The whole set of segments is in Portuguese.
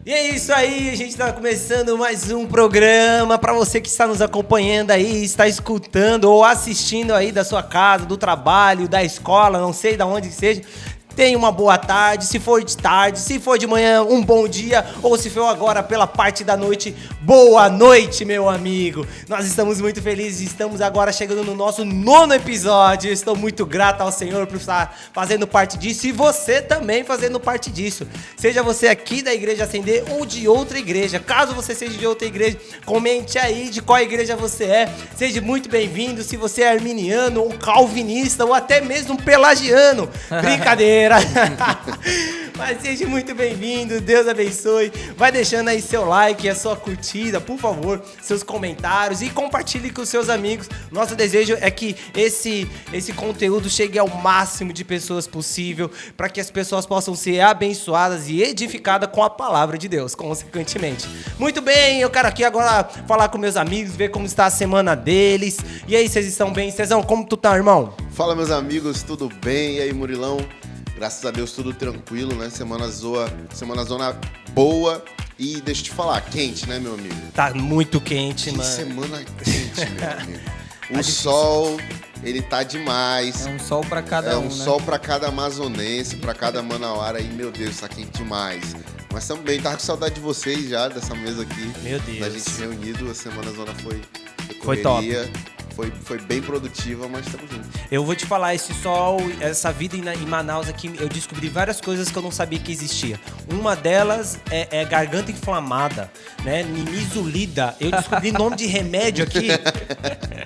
E é isso aí, a gente está começando mais um programa para você que está nos acompanhando aí, está escutando ou assistindo aí da sua casa, do trabalho, da escola, não sei de onde seja. Tenha uma boa tarde, se for de tarde, se for de manhã, um bom dia, ou se for agora pela parte da noite, boa noite, meu amigo. Nós estamos muito felizes, estamos agora chegando no nosso 9º episódio. Estou muito grato ao Senhor por estar fazendo parte disso e você também fazendo parte disso. Seja você aqui da Igreja Acender ou de outra igreja. Caso você seja de outra igreja, comente aí de qual igreja você é. Seja muito bem-vindo, se você é arminiano ou calvinista ou até mesmo pelagiano. Brincadeira. Mas seja muito bem-vindo, Deus abençoe. Vai deixando aí seu like, a sua curtida, por favor, seus comentários e compartilhe com os seus amigos. Nosso desejo é que esse conteúdo chegue ao máximo de pessoas possível, para que as pessoas possam ser abençoadas e edificadas com a palavra de Deus, consequentemente. Muito bem, eu quero aqui agora falar com meus amigos, ver como está a semana deles. E aí, vocês estão bem? Cezão, como tu tá, irmão? Fala, meus amigos, tudo bem? E aí, Murilão? Graças a Deus, tudo tranquilo, né? Semana zona boa e deixa eu te falar, quente, né, meu amigo? Tá muito quente, mano. Semana quente, meu amigo. O sol, ele tá demais. É um sol pra cada um, né? É um sol pra cada amazonense, pra cada manauara. E, meu Deus, tá quente demais. Mas também, tava com saudade de vocês já, dessa mesa aqui. Meu Deus. Da gente reunido, a Semana Zona foi top. Foi bem produtiva, mas estamos juntos. Eu vou te falar, esse sol, essa vida em Manaus aqui, eu descobri várias coisas que eu não sabia que existia. Uma delas é garganta inflamada, né? Nimisulida. Eu descobri nome de remédio aqui.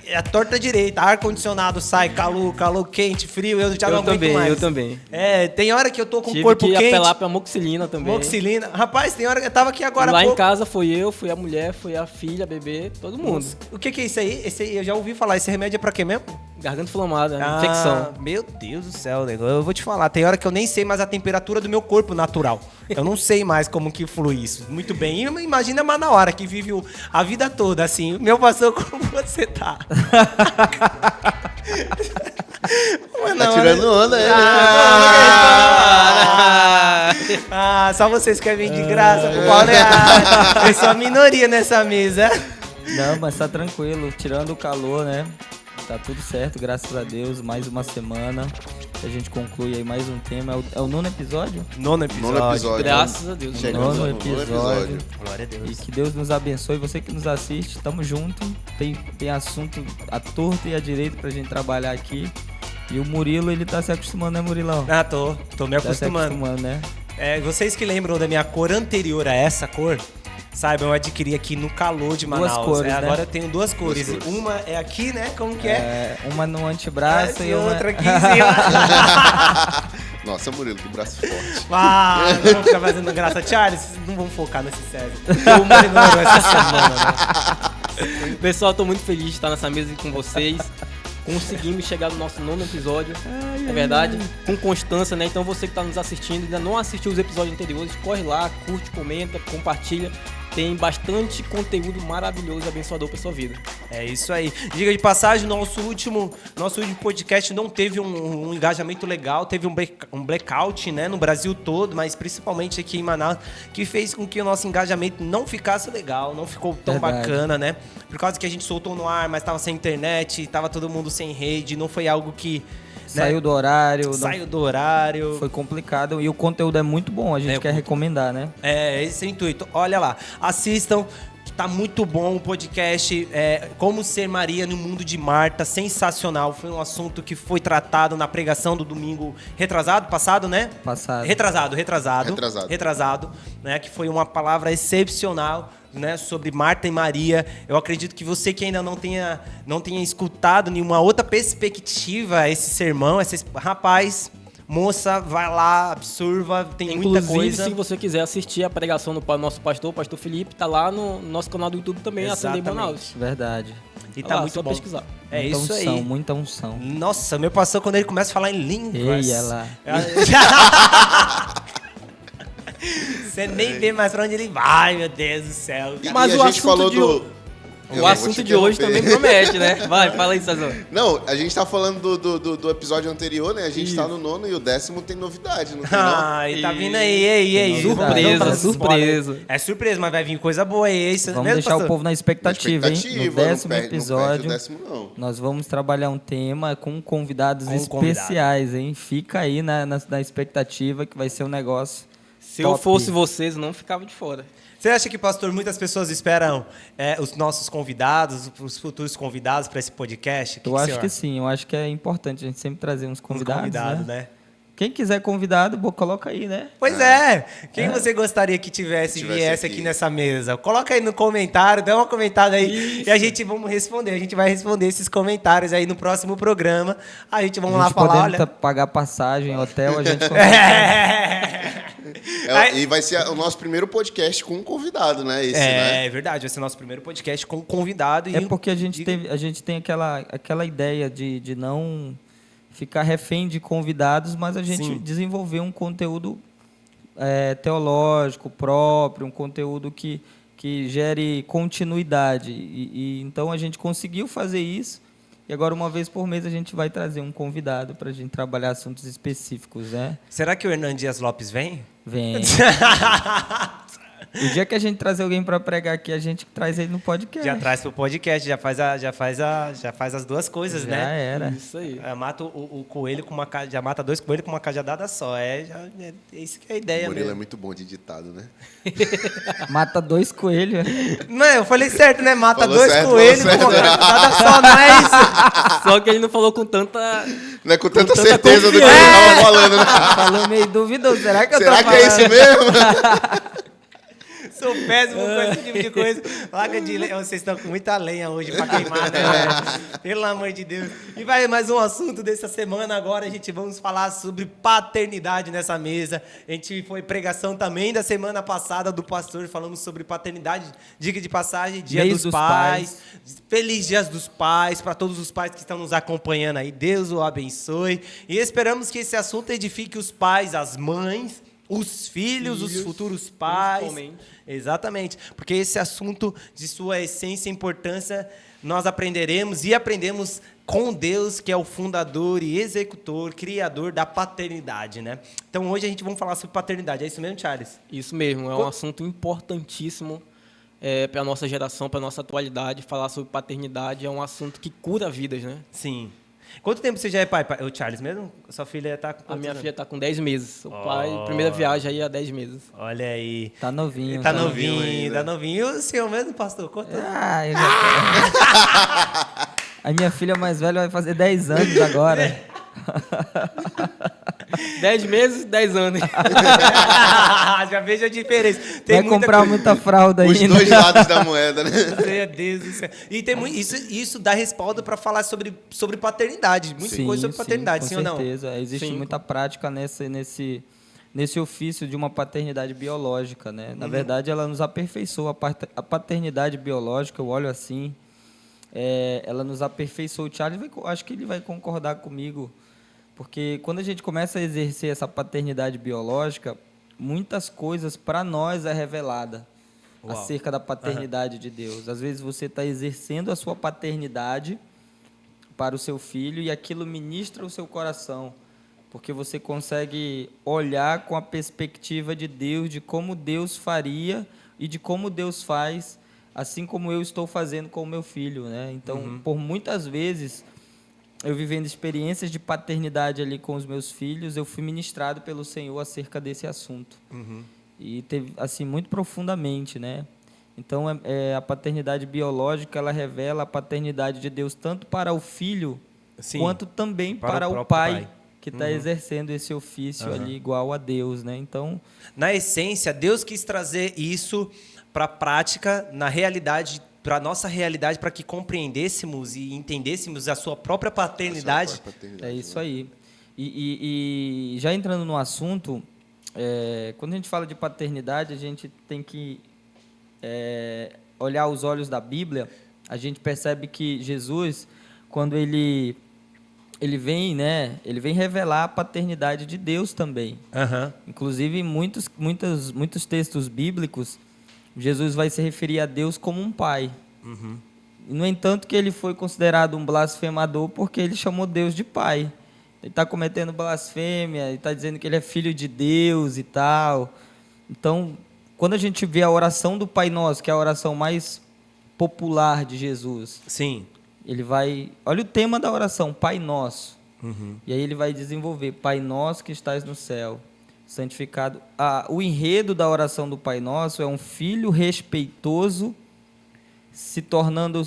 É a torta direita. Ar-condicionado sai, calor, quente, frio. Eu já não aguento mais. Eu também. É, tem hora que eu tô com o corpo quente. Tive que apelar pra moxilina também. Moxilina. Rapaz, tem hora que eu tava aqui agora lá em casa foi eu, fui a mulher, fui a filha, bebê, todo mundo. O que é isso aí? Esse aí eu já ouvi falar. Esse remédio é pra quê mesmo? Garganta inflamada, infecção. Meu Deus do céu, nego. Eu vou te falar, tem hora que eu nem sei mais a temperatura do meu corpo natural. Eu não sei mais como que flui isso. Muito bem. E imagina a Manauara, que vive a vida toda assim. Meu pastor, como você tá? Tá tirando onda, né? Só vocês querem vir de graça pro Paulo. Eu sou a minoria nessa mesa. Não, mas tá tranquilo. Tirando o calor, né? Tá tudo certo, graças a Deus. Mais uma semana. A gente conclui aí mais um tema. É o 9º episódio? 9º episódio. Graças a Deus. 9º episódio. Glória a Deus. E que Deus nos abençoe. Você que nos assiste, tamo junto. Tem assunto à torta e à direita pra gente trabalhar aqui. E o Murilo, ele tá se acostumando, né, Murilão? Tô me acostumando. Tá se acostumando, né? Vocês que lembram da minha cor anterior a essa cor, saibam, eu adquiri aqui no calor de Manaus. Duas cores, né? Agora eu tenho duas cores. Uma é aqui, né? Como que é? Uma no antebraço e outra aqui em cima. Nossa, Murilo, que braço forte. Não vou ficar fazendo graça. Charles, não vamos focar nesse César. O Murilo essa semana, né? Pessoal, tô muito feliz de estar nessa mesa com vocês. Conseguimos chegar no nosso 9º episódio, é verdade, com constância, né? Então você que está nos assistindo, ainda não assistiu os episódios anteriores, corre lá, curte, comenta, compartilha. Tem bastante conteúdo maravilhoso e abençoador para sua vida. É isso aí. Diga de passagem, nosso último podcast não teve um engajamento legal, teve um blackout, né, no Brasil todo, mas principalmente aqui em Manaus, que fez com que o nosso engajamento não ficasse legal, não ficou tão bacana, né? Por causa que a gente soltou no ar, mas estava sem internet, estava todo mundo sem rede, não foi algo que... Saiu do horário. Saiu do horário. Foi complicado. E o conteúdo é muito bom. A gente quer recomendar, né? Esse é o intuito. Olha lá. Assistam. Tá muito bom o podcast. Como ser Maria no mundo de Marta. Sensacional. Foi um assunto que foi tratado na pregação do domingo passado, né? Passado. Retrasado. Né? Que foi uma palavra excepcional, né, sobre Marta e Maria. Eu acredito que você que ainda não tenha escutado nenhuma outra perspectiva esse sermão, rapaz, moça, vai lá, absorva, tem muita coisa. Inclusive, se você quiser assistir a pregação do nosso pastor Felipe, tá lá no nosso canal do YouTube também, Acender Manaus. Verdade. E tá muito bom. Pesquisar. É muita isso unção, aí. Muita unção. Nossa, meu pastor, quando ele começa a falar em línguas... Ei, ela... Você nem vê mais pra onde ele vai, meu Deus do céu. Mas o a gente falou O assunto de hoje também promete, né? Vai, fala aí, Sazão. Não, a gente tá falando do episódio anterior, né? A gente tá no 9º e o 10º tem novidade, não tem não? Ah, e tá vindo aí, ei. Surpresa, Vamos dar surpresa. É surpresa, mas vai vir coisa boa aí, é isso Vamos mesmo, deixar pastor? o povo na expectativa, hein? No 10º Não episódio, perde o 10º, não. nós vamos trabalhar um tema com convidados Com especiais, hein? Fica aí na expectativa que vai ser um negócio Se eu top. fosse vocês, não ficava de fora. Você acha que, pastor, muitas pessoas esperam os nossos convidados, os futuros convidados para esse podcast? Eu acho que sim, eu acho que é importante a gente sempre trazer uns convidados, né? Quem quiser convidado, coloca aí, né? Pois é. Quem você gostaria que viesse aqui nessa mesa? Coloca aí no comentário, dá uma comentada aí. Isso. E a gente vamos responder. A gente vai responder esses comentários aí no próximo programa. A gente lá falar, olha... pagar passagem, hotel, a gente E vai ser o nosso primeiro podcast com um convidado, né? É verdade, vai ser nosso primeiro podcast com um convidado. É porque a gente tem aquela ideia de não ficar refém de convidados, mas a gente desenvolver um conteúdo teológico próprio, um conteúdo que gere continuidade. Então a gente conseguiu fazer isso. E agora, uma vez por mês, a gente vai trazer um convidado para a gente trabalhar assuntos específicos, né? Será que o Hernan Dias Lopes vem? Vem. O dia que a gente trazer alguém para pregar aqui, a gente traz ele no podcast. Já traz pro podcast, já faz as duas coisas, Já né? Já era. Isso aí. Mata o coelho com já mata 2 coelhos com uma cajadada só. Isso que é a ideia, O Murilo é mesmo. muito bom de ditado, né? Mata 2 coelhos. Não, eu falei certo, né? Mata Falou 2 certo, coelhos falou com uma certo. cajadada só, não é isso? Só que ele não falou com tanta... Não é com tanta tanta certeza do que ele confiança. tava falando, né? Falou meio duvidoso. Será que eu Será tô que é isso falando? mesmo? Sou péssimo com esse tipo de coisa. Larga de lenha. Vocês estão com muita lenha hoje pra queimar, né? velho? Pelo amor de Deus. E vai mais um assunto dessa semana agora. A gente vamos falar sobre paternidade nessa mesa. A gente foi pregação também da semana passada do pastor. Falamos sobre paternidade. Dica de passagem, Dia Mês dos Pais. Feliz Dias dos Pais para todos os pais que estão nos acompanhando aí. Deus o abençoe. E esperamos que esse assunto edifique os pais, as mães, os filhos, os futuros pais. principalmente. Exatamente. Porque esse assunto, de sua essência e importância, nós aprenderemos e aprendemos com Deus, que é o fundador e executor, criador da paternidade, né? Então, hoje a gente vai falar sobre paternidade. É isso mesmo, Charles? Isso mesmo, é um assunto importantíssimo para a nossa geração, para a nossa atualidade. Falar sobre paternidade é um assunto que cura vidas, né? Sim. Quanto tempo você já é pai? O Charles mesmo? Sua filha está com A quantos minha anos? filha está com 10 meses. O pai, primeira viagem aí há 10 meses. Olha aí. Tá novinho. Tá novinho novinho, ainda. tá novinho. E o senhor mesmo, pastor? Quanto? Ah, eu já... A minha filha mais velha vai fazer 10 anos agora. 10 meses, 10 anos. Já vejo a diferença. Vai comprar coisa. muita fralda Os ainda. dois lados da moeda, né? Meu Deus do céu. E tem isso dá respaldo para falar sobre paternidade. Muita coisa sobre paternidade, sim ou não? Com certeza. Existe Sim. muita prática nesse ofício de uma paternidade biológica, né? Na verdade, ela nos aperfeiçoa. A paternidade biológica, eu olho assim, ela nos aperfeiçoa. O Charles, acho que ele vai concordar comigo, porque quando a gente começa a exercer essa paternidade biológica, muitas coisas para nós é revelada. Uau. Acerca da paternidade de Deus. Às vezes você está exercendo a sua paternidade para o seu filho e aquilo ministra o seu coração, porque você consegue olhar com a perspectiva de Deus, de como Deus faria e de como Deus faz, assim como eu estou fazendo com o meu filho, né? Então, por muitas vezes, eu vivendo experiências de paternidade ali com os meus filhos, eu fui ministrado pelo Senhor acerca desse assunto. E teve, assim, muito profundamente, né? Então, a paternidade biológica, ela revela a paternidade de Deus tanto para o filho, Sim, quanto também para o próprio pai que está exercendo esse ofício ali igual a Deus, né? Então, Na essência, Deus quis trazer isso para a prática, na realidade, para a nossa realidade, para que compreendêssemos e entendêssemos a sua própria paternidade. é isso aí. E já entrando no assunto, quando a gente fala de paternidade, a gente tem que olhar os olhos da Bíblia. A gente percebe que Jesus, quando ele vem, né, ele vem revelar a paternidade de Deus também. Inclusive, em muitos textos bíblicos, Jesus vai se referir a Deus como um pai. No entanto, que ele foi considerado um blasfemador porque ele chamou Deus de pai. Ele está cometendo blasfêmia, ele está dizendo que ele é filho de Deus e tal. Então, quando a gente vê a oração do Pai Nosso, que é a oração mais popular de Jesus, Sim. ele vai... Olha o tema da oração, Pai Nosso. Uhum. E aí ele vai desenvolver, Pai Nosso que estás no céu, santificado. O enredo da oração do Pai Nosso é um filho respeitoso se tornando,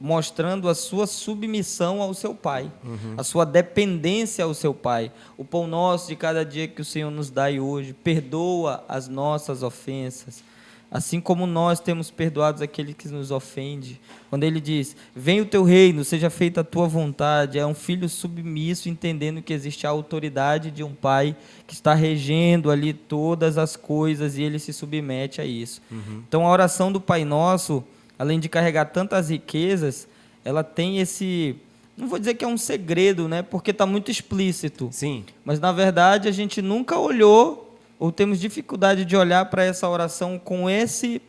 mostrando a sua submissão ao seu pai, a sua dependência ao seu pai. O pão nosso de cada dia que o Senhor nos dá hoje, perdoa as nossas ofensas, assim como nós temos perdoado aquele que nos ofende. Quando ele diz, venha o teu reino, seja feita a tua vontade, é um filho submisso, entendendo que existe a autoridade de um pai que está regendo ali todas as coisas e ele se submete a isso. Então a oração do Pai Nosso, além de carregar tantas riquezas, ela tem esse... Não vou dizer que é um segredo, né? Porque está muito explícito. Sim. Mas, na verdade, a gente nunca olhou ou temos dificuldade de olhar para essa oração com essa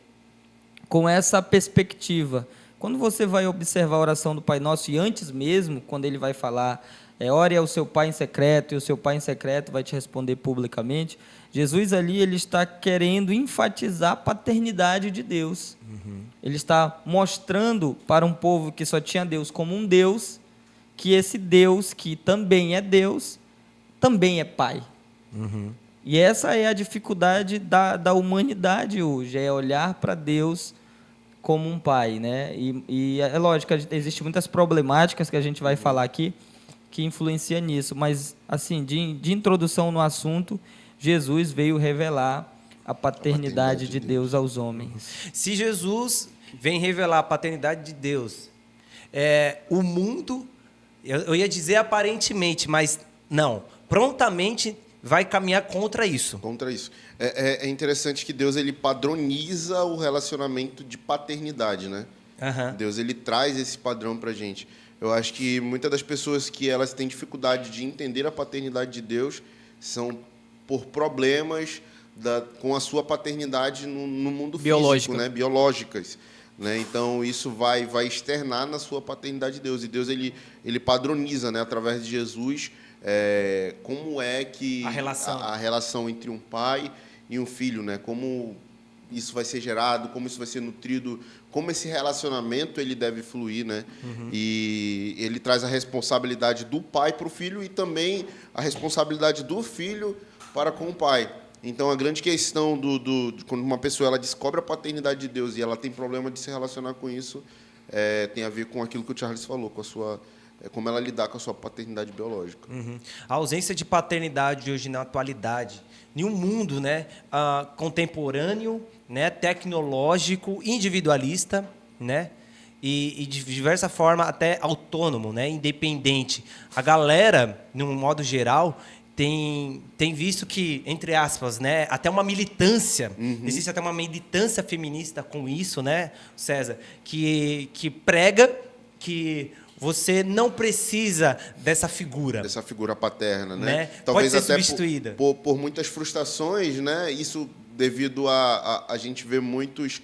perspectiva. Quando você vai observar a oração do Pai Nosso, e antes mesmo, quando ele vai falar, ore ao seu Pai em secreto, e o seu Pai em secreto vai te responder publicamente, Jesus ali ele está querendo enfatizar a paternidade de Deus. Ele está mostrando para um povo que só tinha Deus como um Deus, que esse Deus, que também é Deus, também é Pai. E essa é a dificuldade da humanidade hoje, é olhar para Deus como um pai, né? E é lógico, existem muitas problemáticas que a gente vai falar aqui que influenciam nisso, mas, assim, de introdução no assunto, Jesus veio revelar a paternidade de Deus aos homens. Se Jesus vem revelar a paternidade de Deus, o mundo, eu ia dizer aparentemente, mas não, prontamente vai caminhar contra isso. Contra isso. É interessante que Deus ele padroniza o relacionamento de paternidade, né? Deus ele traz esse padrão para a gente. Eu acho que muitas das pessoas que elas têm dificuldade de entender a paternidade de Deus são por problemas com a sua paternidade no mundo físico, né? Biológicas. Né? Então, isso vai externar na sua paternidade de Deus. E Deus ele padroniza, né? Através de Jesus, como é que a relação entre um pai e um filho, né? Como isso vai ser gerado, como isso vai ser nutrido, como esse relacionamento ele deve fluir, né? E ele traz a responsabilidade do pai para o filho e também a responsabilidade do filho para com o pai. Então, a grande questão quando uma pessoa ela descobre a paternidade de Deus e ela tem problema de se relacionar com isso, tem a ver com aquilo que o Charles falou, com a sua... como ela lidar com a sua paternidade biológica. A ausência de paternidade hoje na atualidade, em um mundo, né, contemporâneo, né, tecnológico, individualista, né, e de diversa forma até autônomo, né, independente. A galera, de um modo geral, tem visto que, entre aspas, né, até uma militância, existe até uma militância feminista com isso, né, César, que prega que você não precisa dessa figura. Dessa figura paterna, né? Talvez pode ser até substituída. Por muitas frustrações, né? Isso devido a gente ver muitos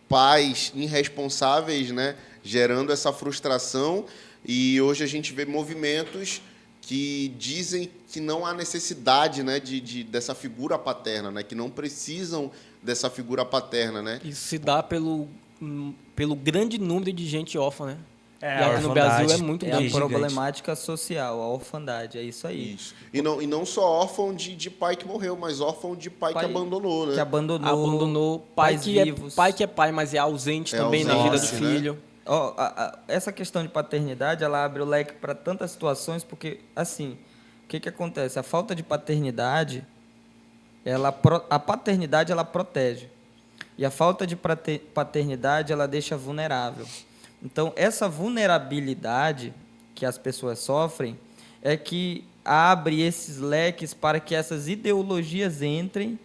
pais irresponsáveis, né? Gerando essa frustração. E hoje a gente vê movimentos que dizem que não há necessidade, né? Dessa figura paterna, né? Que não precisam dessa figura paterna, né? Isso se dá pelo grande número de gente órfã, né? E aqui no orfandade. Brasil é muito grande. A problemática social, a orfandade, é isso aí. Isso. E não só órfão de pai que morreu, mas órfão de pai que abandonou, né? Que abandonou pais vivos. Pai que é pai, mas é ausente também na vida do filho. Né? Essa questão de paternidade, ela abre o leque para tantas situações, porque, assim, o que acontece? A falta de paternidade, a paternidade, ela protege. E a falta de paternidade, ela deixa vulnerável. Então, essa vulnerabilidade que as pessoas sofrem é que abre esses leques para que essas ideologias entrem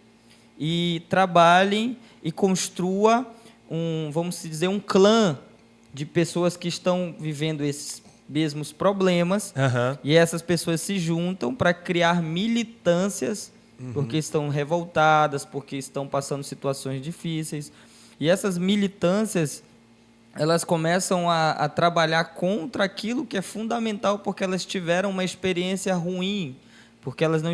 e trabalhem e construa vamos dizer, um clã de pessoas que estão vivendo esses mesmos problemas, e essas pessoas se juntam para criar militâncias porque estão revoltadas, porque estão passando situações difíceis. E essas militâncias, elas começam a trabalhar contra aquilo que é fundamental, porque elas tiveram uma experiência ruim, porque elas não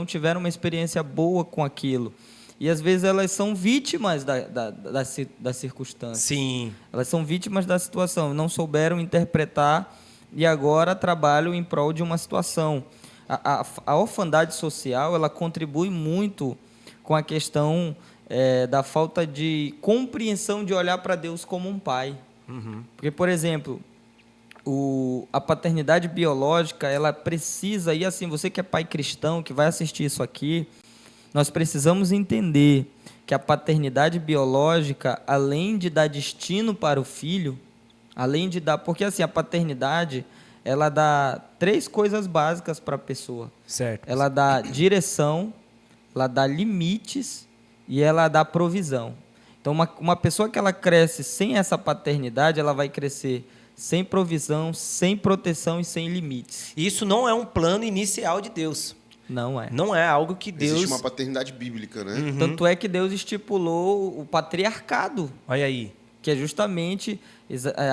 tiveram uma experiência boa com aquilo. E, às vezes, elas são vítimas da circunstância. Sim. Elas são vítimas da situação, não souberam interpretar e agora trabalham em prol de uma situação. A orfandade social, ela contribui muito com a questão da falta de compreensão de olhar para Deus como um pai. Uhum. Porque, por exemplo, a paternidade biológica, ela precisa, e assim, você que é pai cristão, que vai assistir isso aqui, nós precisamos entender que a paternidade biológica, além de dar destino para o filho, porque assim, a paternidade, ela dá 3 coisas básicas para a pessoa. Certo. Ela dá direção, ela dá limites e ela dá provisão. Então, uma pessoa que ela cresce sem essa paternidade, ela vai crescer sem provisão, sem proteção e sem limites. Isso não é um plano inicial de Deus. Não é. Não é algo que Deus... Existe uma paternidade bíblica, né? Uhum. Tanto é que Deus estipulou o patriarcado. Olha aí. Que é justamente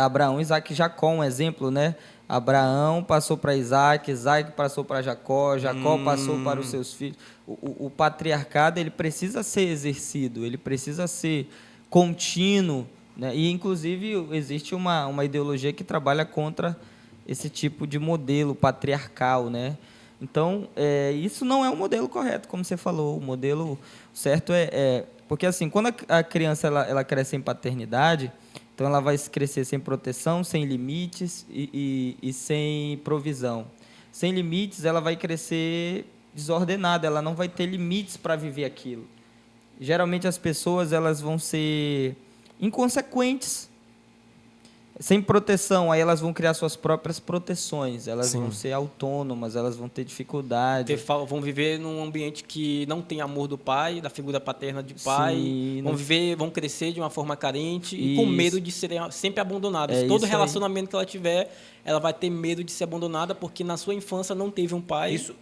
Abraão, Isaac e Jacó, um exemplo, né? Abraão passou para Isaac, Isaac passou para Jacó, Jacó passou para os seus filhos. O patriarcado, ele precisa ser exercido, ele precisa ser contínuo, né? E, inclusive, existe uma ideologia que trabalha contra esse tipo de modelo patriarcal, né? Então, isso não é o modelo correto, como você falou. O modelo certo porque, assim, quando a criança ela cresce em paternidade, então ela vai crescer sem proteção, sem limites e sem provisão. Sem limites, ela vai crescer desordenada, ela não vai ter limites para viver aquilo. Geralmente, as pessoas elas vão ser inconsequentes. Sem proteção, aí elas vão criar suas próprias proteções, elas Sim. vão ser autônomas, elas vão ter dificuldade. Vão viver num ambiente que não tem amor do pai, da figura paterna de pai. Sim, Vão crescer de uma forma carente e com medo de serem sempre abandonadas. Todo relacionamento que ela tiver, ela vai ter medo de ser abandonada porque na sua infância não teve um pai. Isso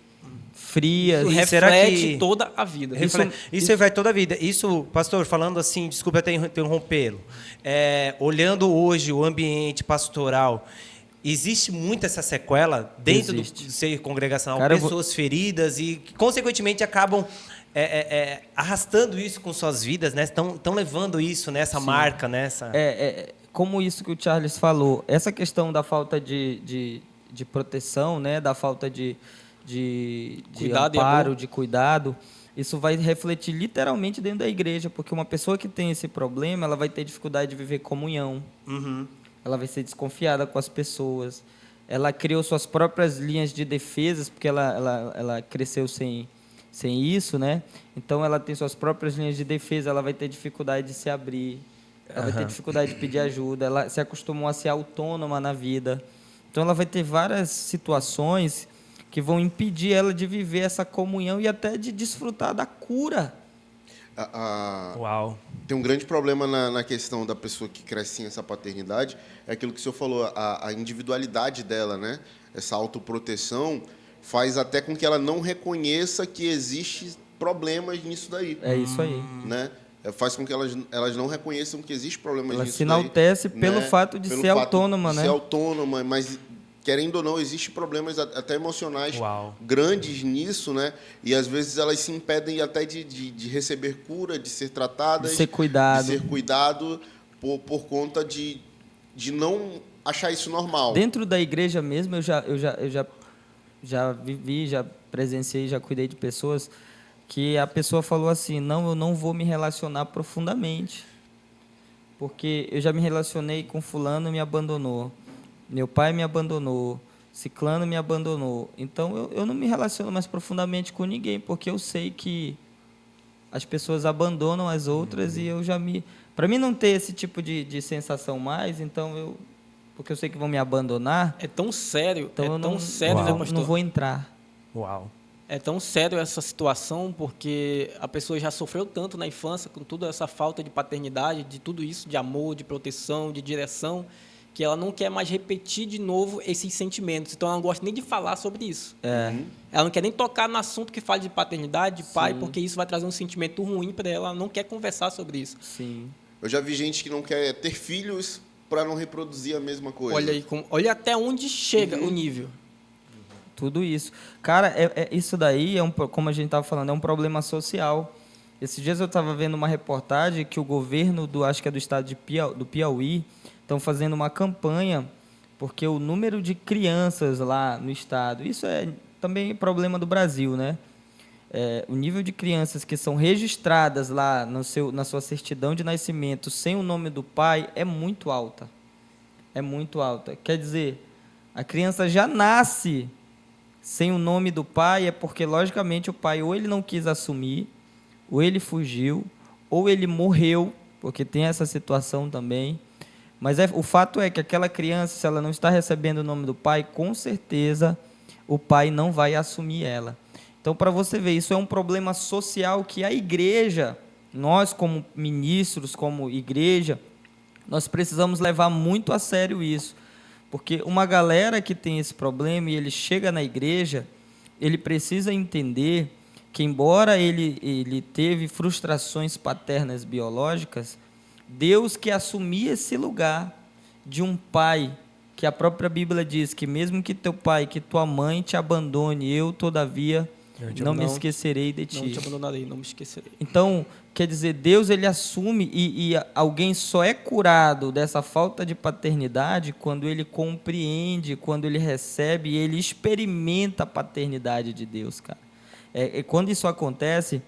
Frias. Reflete toda a vida. Isso vai toda a vida. Isso, pastor, falando assim, desculpa até interrompê-lo. Olhando hoje o ambiente pastoral, existe muito essa sequela dentro do ser congregacional, pessoas feridas e que, consequentemente, acabam arrastando isso com suas vidas, né? Estão levando isso nessa marca, nessa... Como isso que o Charles falou, essa questão da falta de proteção, né? Da falta de cuidado, amparo, de cuidado, isso vai refletir literalmente dentro da igreja, porque uma pessoa que tem esse problema, ela vai ter dificuldade de viver comunhão, ela vai ser desconfiada com as pessoas, ela criou suas próprias linhas de defesas, porque ela cresceu sem isso, né? Então, ela tem suas próprias linhas de defesa, ela vai ter dificuldade de se abrir, ela vai ter dificuldade de pedir ajuda, ela se acostumou a ser autônoma na vida. Então, ela vai ter várias situações que vão impedir ela de viver essa comunhão e até de desfrutar da cura. Uau. Tem um grande problema na questão da pessoa que cresce sem essa paternidade, é aquilo que o senhor falou, a individualidade dela, né? Essa autoproteção faz até com que ela não reconheça que existe problemas nisso daí. É isso aí. Né? Faz com que elas não reconheçam que existe problemas nisso daí. Ela se enaltece pelo fato de ser autônoma, né? Ser autônoma, mas... Querendo ou não, existem problemas até emocionais grandes nisso, né? E, às vezes, elas se impedem até de receber cura, de ser tratadas... De ser cuidado. De ser cuidado por conta de não achar isso normal. Dentro da igreja mesmo, eu já vivi, já presenciei, já cuidei de pessoas que a pessoa falou assim, não, eu não vou me relacionar profundamente, porque eu já me relacionei com fulano e me abandonou. Meu pai me abandonou, ciclano me abandonou. Então, eu não me relaciono mais profundamente com ninguém, porque eu sei que as pessoas abandonam as outras e eu já me... Para mim não ter esse tipo de sensação mais, então porque eu sei que vão me abandonar... É tão sério, então eu tão sério, né, pastor? Não vou entrar. Uau. É tão sério essa situação, porque a pessoa já sofreu tanto na infância, com toda essa falta de paternidade, de tudo isso, de amor, de proteção, de direção... que ela não quer mais repetir de novo esses sentimentos. Então, ela não gosta nem de falar sobre isso. Ela não quer nem tocar no assunto que fala de paternidade, de pai, porque isso vai trazer um sentimento ruim para ela. Ela não quer conversar sobre isso. Sim. Eu já vi gente que não quer ter filhos para não reproduzir a mesma coisa. Olha aí, olha até onde chega o nível. Tudo isso. Cara, isso daí, como a gente estava falando, é um problema social. Esses dias eu estava vendo uma reportagem que o governo, acho que é do estado do Piauí, estão fazendo uma campanha, porque o número de crianças lá no estado, isso é também problema do Brasil, né? O nível de crianças que são registradas lá na sua certidão de nascimento sem o nome do pai é muito alta. É muito alta. Quer dizer, a criança já nasce sem o nome do pai, é porque, logicamente, o pai ou ele não quis assumir, ou ele fugiu, ou ele morreu, porque tem essa situação também. Mas o fato é que aquela criança, se ela não está recebendo o nome do pai, com certeza o pai não vai assumir ela. Então, para você ver, isso é um problema social que a igreja, nós como ministros, como igreja, nós precisamos levar muito a sério isso. Porque uma galera que tem esse problema e ele chega na igreja, ele precisa entender que, embora ele teve frustrações paternas biológicas, Deus que assumia esse lugar de um pai, que a própria Bíblia diz que mesmo que teu pai, que tua mãe te abandone, eu, todavia, não me esquecerei de ti. Não te abandonarei, não me esquecerei. Então, quer dizer, Deus ele assume e alguém só é curado dessa falta de paternidade quando ele compreende, quando ele recebe e ele experimenta a paternidade de Deus, cara. Quando isso acontece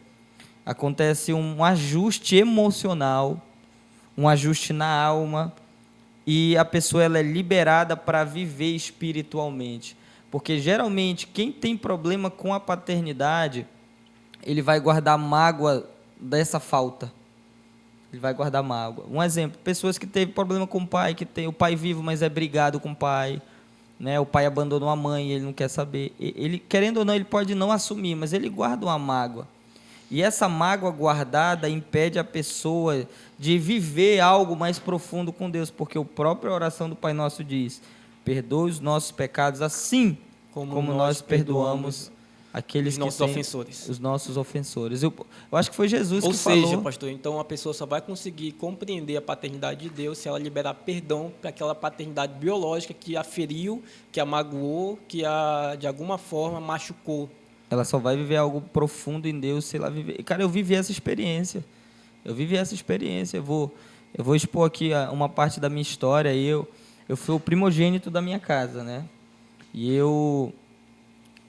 um ajuste emocional, um ajuste na alma, e a pessoa ela é liberada para viver espiritualmente. Porque, geralmente, quem tem problema com a paternidade, ele vai guardar mágoa dessa falta. Ele vai guardar mágoa. Um exemplo, pessoas que teve problema com o pai, que tem o pai vivo, mas é brigado com o pai, né? O pai abandonou a mãe, ele não quer saber. Ele, querendo ou não, ele pode não assumir, mas ele guarda uma mágoa. E essa mágoa guardada impede a pessoa de viver algo mais profundo com Deus, porque a própria oração do Pai Nosso diz: perdoe os nossos pecados assim como nós perdoamos aqueles que têm os nossos ofensores. Eu acho que foi Jesus que falou. Ou seja, pastor, então a pessoa só vai conseguir compreender a paternidade de Deus se ela liberar perdão para aquela paternidade biológica que a feriu, que a magoou, que a de alguma forma machucou. Ela só vai viver algo profundo em Deus se ela viver. Cara, eu vivi essa experiência. Eu vou expor aqui uma parte da minha história. Eu fui o primogênito da minha casa, né? E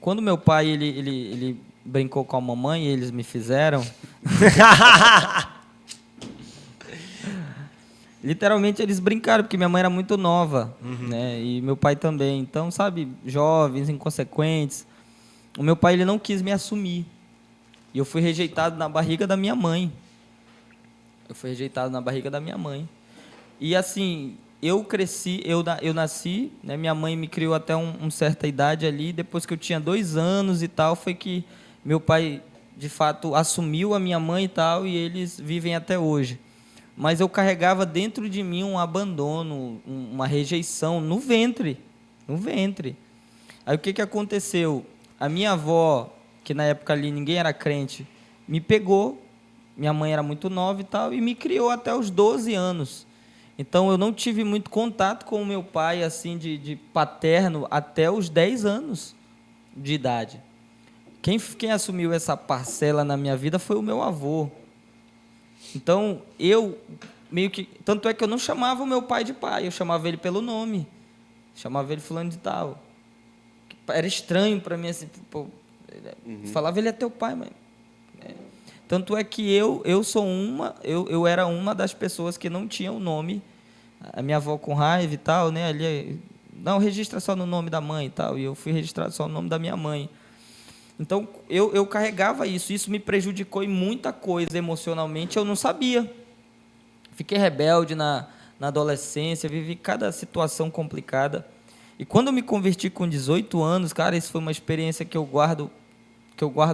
quando meu pai ele brincou com a mamãe e eles me fizeram, literalmente eles brincaram porque minha mãe era muito nova, né? E meu pai também. Então, sabe, jovens, inconsequentes. O meu pai ele não quis me assumir. E eu fui rejeitado na barriga da minha mãe. E assim, eu cresci, eu nasci, né, minha mãe me criou até uma certa idade ali. Depois que eu tinha 2 anos e tal, foi que meu pai, de fato, assumiu a minha mãe e tal, e eles vivem até hoje. Mas eu carregava dentro de mim um abandono, uma rejeição no ventre. Aí o que aconteceu? A minha avó, que na época ali ninguém era crente, me pegou, minha mãe era muito nova e tal, e me criou até os 12 anos. Então, eu não tive muito contato com o meu pai, assim, de paterno, até os 10 anos de idade. Quem assumiu essa parcela na minha vida foi o meu avô. Então, eu meio que... Tanto é que eu não chamava o meu pai de pai, eu chamava ele pelo nome. Chamava ele fulano de tal. Era estranho para mim, assim, pô, falava, ele é teu pai, mas... Tanto é que eu era uma das pessoas que não tinha o nome, a minha avó com raiva e tal, né, ali, não, registra só no nome da mãe e tal, e eu fui registrado só no nome da minha mãe. Então, eu carregava isso me prejudicou em muita coisa emocionalmente, eu não sabia. Fiquei rebelde na adolescência, vivi cada situação complicada. E quando eu me converti com 18 anos, cara, isso foi uma experiência que eu guardo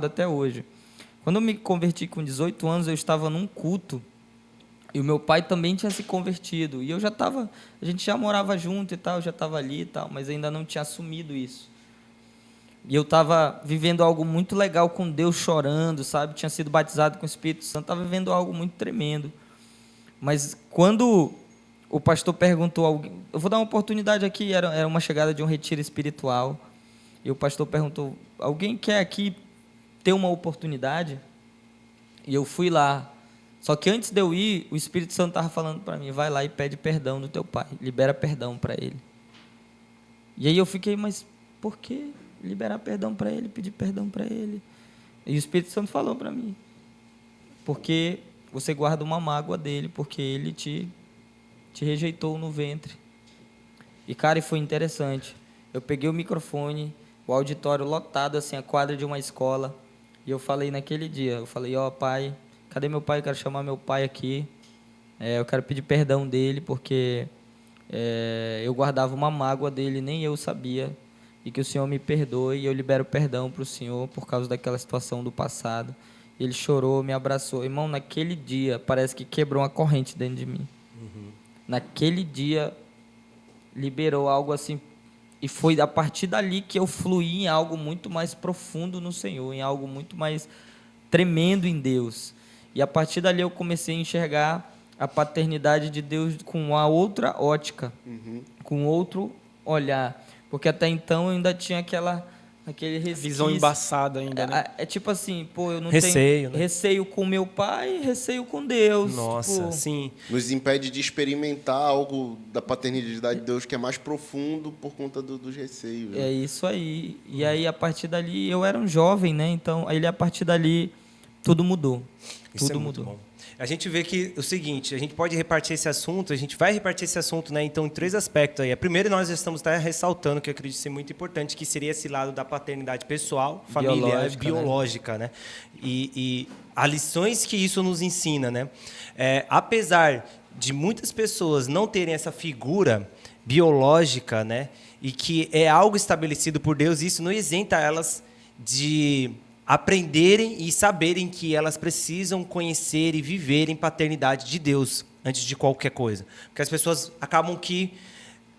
até hoje. Quando eu me converti com 18 anos, eu estava num culto, e o meu pai também tinha se convertido, e a gente já morava junto e tal, já estava ali e tal, mas ainda não tinha assumido isso. E eu estava vivendo algo muito legal com Deus, chorando, sabe? Tinha sido batizado com o Espírito Santo, estava vivendo algo muito tremendo. Mas quando o pastor perguntou, eu vou dar uma oportunidade aqui, era uma chegada de um retiro espiritual, e o pastor perguntou, alguém quer aqui ter uma oportunidade? E eu fui lá. Só que antes de eu ir, o Espírito Santo estava falando para mim, vai lá e pede perdão do teu pai, libera perdão para ele. E aí eu fiquei, mas por que liberar perdão para ele, pedir perdão para ele? E o Espírito Santo falou para mim, porque você guarda uma mágoa dele, porque ele te rejeitou no ventre. E, cara, foi interessante. Eu peguei o microfone, o auditório lotado, assim, a quadra de uma escola, e eu falei naquele dia, eu falei, pai, cadê meu pai? Eu quero chamar meu pai aqui. Eu quero pedir perdão dele, porque eu guardava uma mágoa dele, nem eu sabia, e que o Senhor me perdoe, e eu libero perdão para o Senhor por causa daquela situação do passado. Ele chorou, me abraçou. Irmão, naquele dia, parece que quebrou uma corrente dentro de mim. Naquele dia, liberou algo assim, e foi a partir dali que eu fluí em algo muito mais profundo no Senhor, em algo muito mais tremendo em Deus. E a partir dali eu comecei a enxergar a paternidade de Deus com uma outra ótica, com outro olhar. Porque até então eu ainda tinha aquele resquício. Visão embaçada ainda, né? É tipo assim, eu não Receio, tenho né? Receio com meu pai, receio com Deus. Nossa, sim. Nos impede de experimentar algo da paternidade de Deus que é mais profundo por conta dos receios. É isso aí. E aí, a partir dali, eu era um jovem, né? Então, a partir dali, tudo mudou. Isso Tudo é muito mudou. bom. A gente vê que o seguinte, a gente pode repartir esse assunto, a gente vai repartir esse assunto, né? Então, em 3 aspectos aí. Primeiro, nós já estamos ressaltando, que eu acredito ser muito importante, que seria esse lado da paternidade pessoal, familiar, biológica, né? E as lições que isso nos ensina, né? Apesar de muitas pessoas não terem essa figura biológica, né? E que é algo estabelecido por Deus, isso não isenta elas de aprenderem e saberem que elas precisam conhecer e viverem paternidade de Deus antes de qualquer coisa. Porque as pessoas acabam que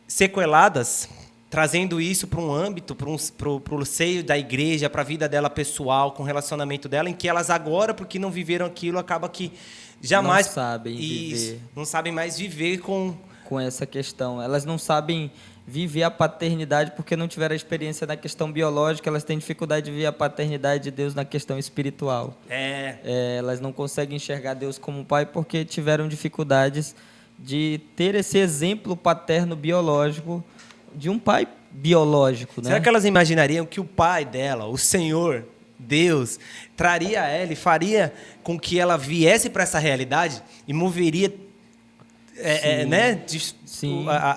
sequeladas, trazendo isso para um âmbito, para o seio da igreja, para a vida dela pessoal, com o relacionamento dela, em que elas agora, porque não viveram aquilo, acaba que jamais não sabem viver. Não sabem mais viver com essa questão. Elas não sabem viver a paternidade porque não tiveram a experiência na questão biológica, elas têm dificuldade de ver a paternidade de Deus na questão espiritual. Elas não conseguem enxergar Deus como pai porque tiveram dificuldades de ter esse exemplo paterno biológico de um pai biológico, né? Será que elas imaginariam que o pai dela, o Senhor, Deus, traria ela e faria com que ela viesse para essa realidade e moveria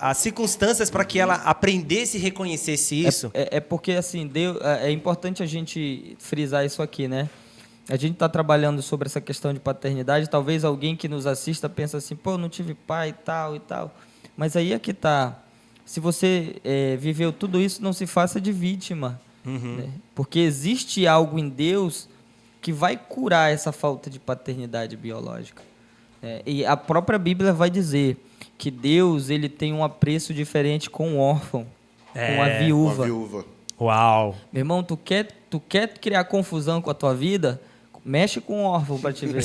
as circunstâncias para que ela aprendesse e reconhecesse isso? Porque assim, Deus, é importante a gente frisar isso aqui, né? A gente está trabalhando sobre essa questão de paternidade. Talvez alguém que nos assista pense assim, não tive pai e tal. Mas aí é que está. Se você viveu tudo isso, não se faça de vítima. Né? Porque existe algo em Deus que vai curar essa falta de paternidade biológica. E a própria Bíblia vai dizer que Deus ele tem um apreço diferente com o órfão, com a viúva. Com a viúva. Uau! Meu irmão, tu quer criar confusão com a tua vida? Mexe com o órfão para te ver.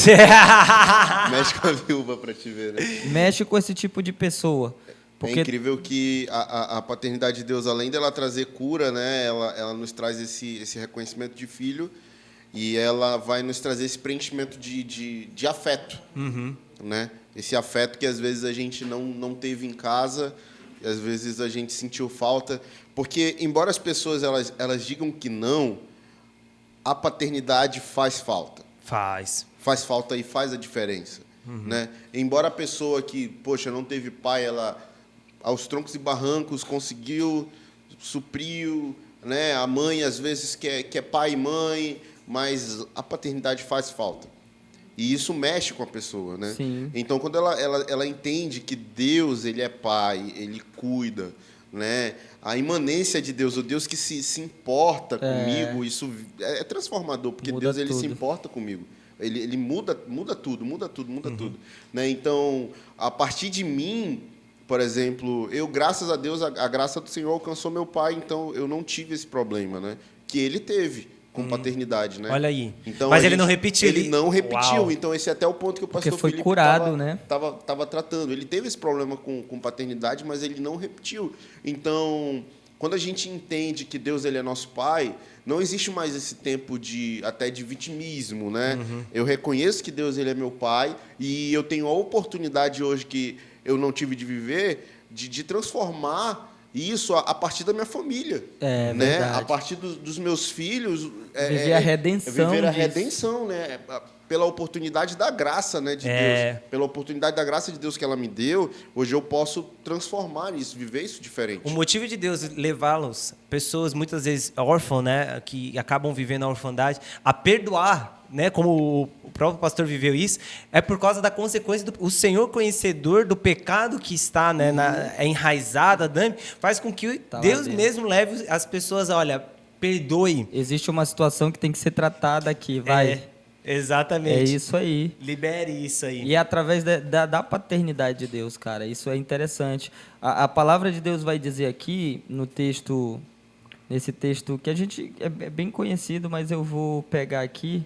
Mexe com a viúva para te ver, né? Mexe com esse tipo de pessoa. Porque... É incrível que a paternidade de Deus, além dela trazer cura, né, ela nos traz esse reconhecimento de filho e ela vai nos trazer esse preenchimento de afeto. Né? Esse afeto que às vezes a gente não teve em casa, e às vezes a gente sentiu falta. Porque, embora as pessoas elas digam que não, a paternidade faz falta. Faz falta e faz a diferença. Né? Embora a pessoa que, não teve pai, ela aos troncos e barrancos conseguiu, supriu, né? A mãe às vezes quer pai e mãe, mas a paternidade faz falta. E isso mexe com a pessoa, né? Sim. Então, quando ela entende que Deus ele é pai, ele cuida, né? A imanência de Deus, o Deus que se importa comigo, isso é transformador, porque muda Deus ele tudo. se importa comigo. Ele muda tudo. Né? Então, a partir de mim, por exemplo, eu, graças a Deus, a graça do Senhor alcançou meu pai, então eu não tive esse problema, né? Que ele teve. com paternidade, né? Olha aí. Então, mas ele não repetiu. Ele não repetiu. Uau. Então, esse é até o ponto que o pastor Porque foi Felipe curado, né? Tava tratando. Ele teve esse problema com paternidade, mas ele não repetiu. Então, quando a gente entende que Deus ele é nosso pai, não existe mais esse tempo até de vitimismo, né? Eu reconheço que Deus ele é meu pai e eu tenho a oportunidade hoje que eu não tive de viver, de transformar isso a partir da minha família. É, né? verdade. A partir dos meus filhos. Viver a redenção viver a disso. redenção, né? Pela oportunidade da graça, né, de Deus. Pela oportunidade da graça de Deus que ela me deu, hoje eu posso transformar isso, viver isso diferente. O motivo de Deus levá-los, pessoas muitas vezes órfãos, né, que acabam vivendo a orfandade, a perdoar, né, como o próprio pastor viveu isso, é por causa da consequência do o Senhor conhecedor do pecado que está, né, é enraizado, Adame, faz com que Deus mesmo leve as pessoas, olha, perdoe. Existe uma situação que tem que ser tratada aqui, vai. Exatamente. É isso aí. Libere isso aí. E é através da paternidade de Deus, cara. Isso é interessante. A palavra de Deus vai dizer aqui, nesse texto, que a gente é bem conhecido, mas eu vou pegar aqui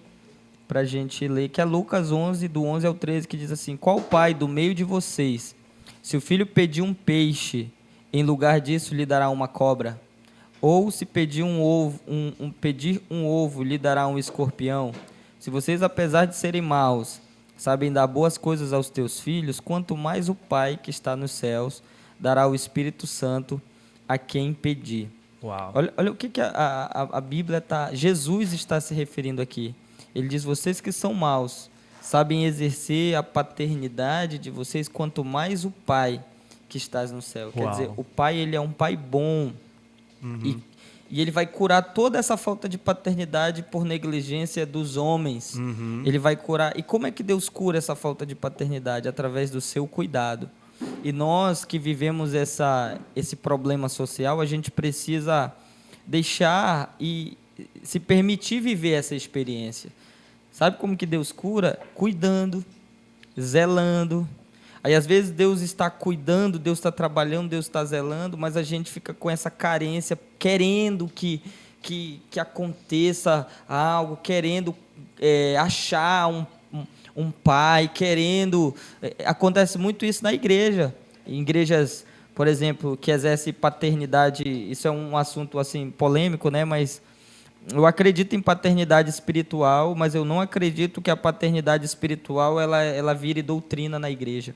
para a gente ler, que é Lucas 11, do 11 ao 13, que diz assim: Qual pai do meio de vocês, se o filho pedir um peixe, em lugar disso lhe dará uma cobra? Ou se pedir um ovo, lhe dará um escorpião? Se vocês, apesar de serem maus, sabem dar boas coisas aos teus filhos, quanto mais o Pai que está nos céus dará o Espírito Santo a quem pedir. Uau. Olha o que a Bíblia está... Jesus está se referindo aqui. Ele diz, vocês que são maus, sabem exercer a paternidade de vocês, quanto mais o Pai que estás no céu. Quer dizer, o Pai, ele é um Pai bom. E ele vai curar toda essa falta de paternidade por negligência dos homens. Ele vai curar. E como é que Deus cura essa falta de paternidade? Através do seu cuidado. E nós que vivemos esse problema social, a gente precisa deixar e se permitir viver essa experiência. Sabe como que Deus cura? Cuidando, zelando. Aí, às vezes, Deus está cuidando, Deus está trabalhando, Deus está zelando, mas a gente fica com essa carência, querendo que aconteça algo, querendo achar um pai, querendo... Acontece muito isso na igreja. Em igrejas, por exemplo, que exercem paternidade, isso é um assunto assim, polêmico, né? Mas eu acredito em paternidade espiritual, mas eu não acredito que a paternidade espiritual ela vire doutrina na igreja.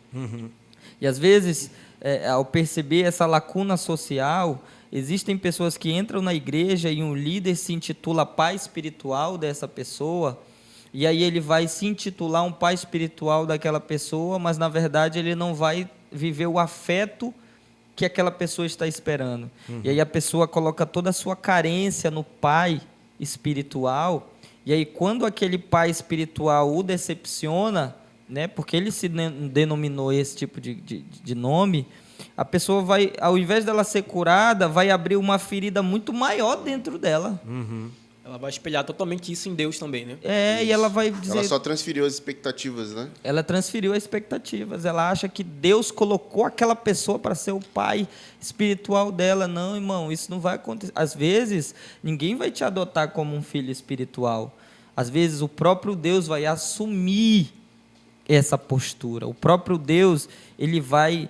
E às vezes, ao perceber essa lacuna social, existem pessoas que entram na igreja e um líder se intitula pai espiritual dessa pessoa, e aí ele vai se intitular um pai espiritual daquela pessoa, mas na verdade ele não vai viver o afeto que aquela pessoa está esperando. E aí a pessoa coloca toda a sua carência no pai espiritual, e aí quando aquele pai espiritual o decepciona, né, porque ele se denominou esse tipo de nome, a pessoa vai, ao invés dela ser curada, vai abrir uma ferida muito maior dentro dela. Ela vai espelhar totalmente isso em Deus também, né? E ela vai dizer... Ela só transferiu as expectativas, né? Ela transferiu as expectativas. Ela acha que Deus colocou aquela pessoa para ser o pai espiritual dela. Não, irmão, isso não vai acontecer. Às vezes, ninguém vai te adotar como um filho espiritual. Às vezes, o próprio Deus vai assumir essa postura. O próprio Deus, ele vai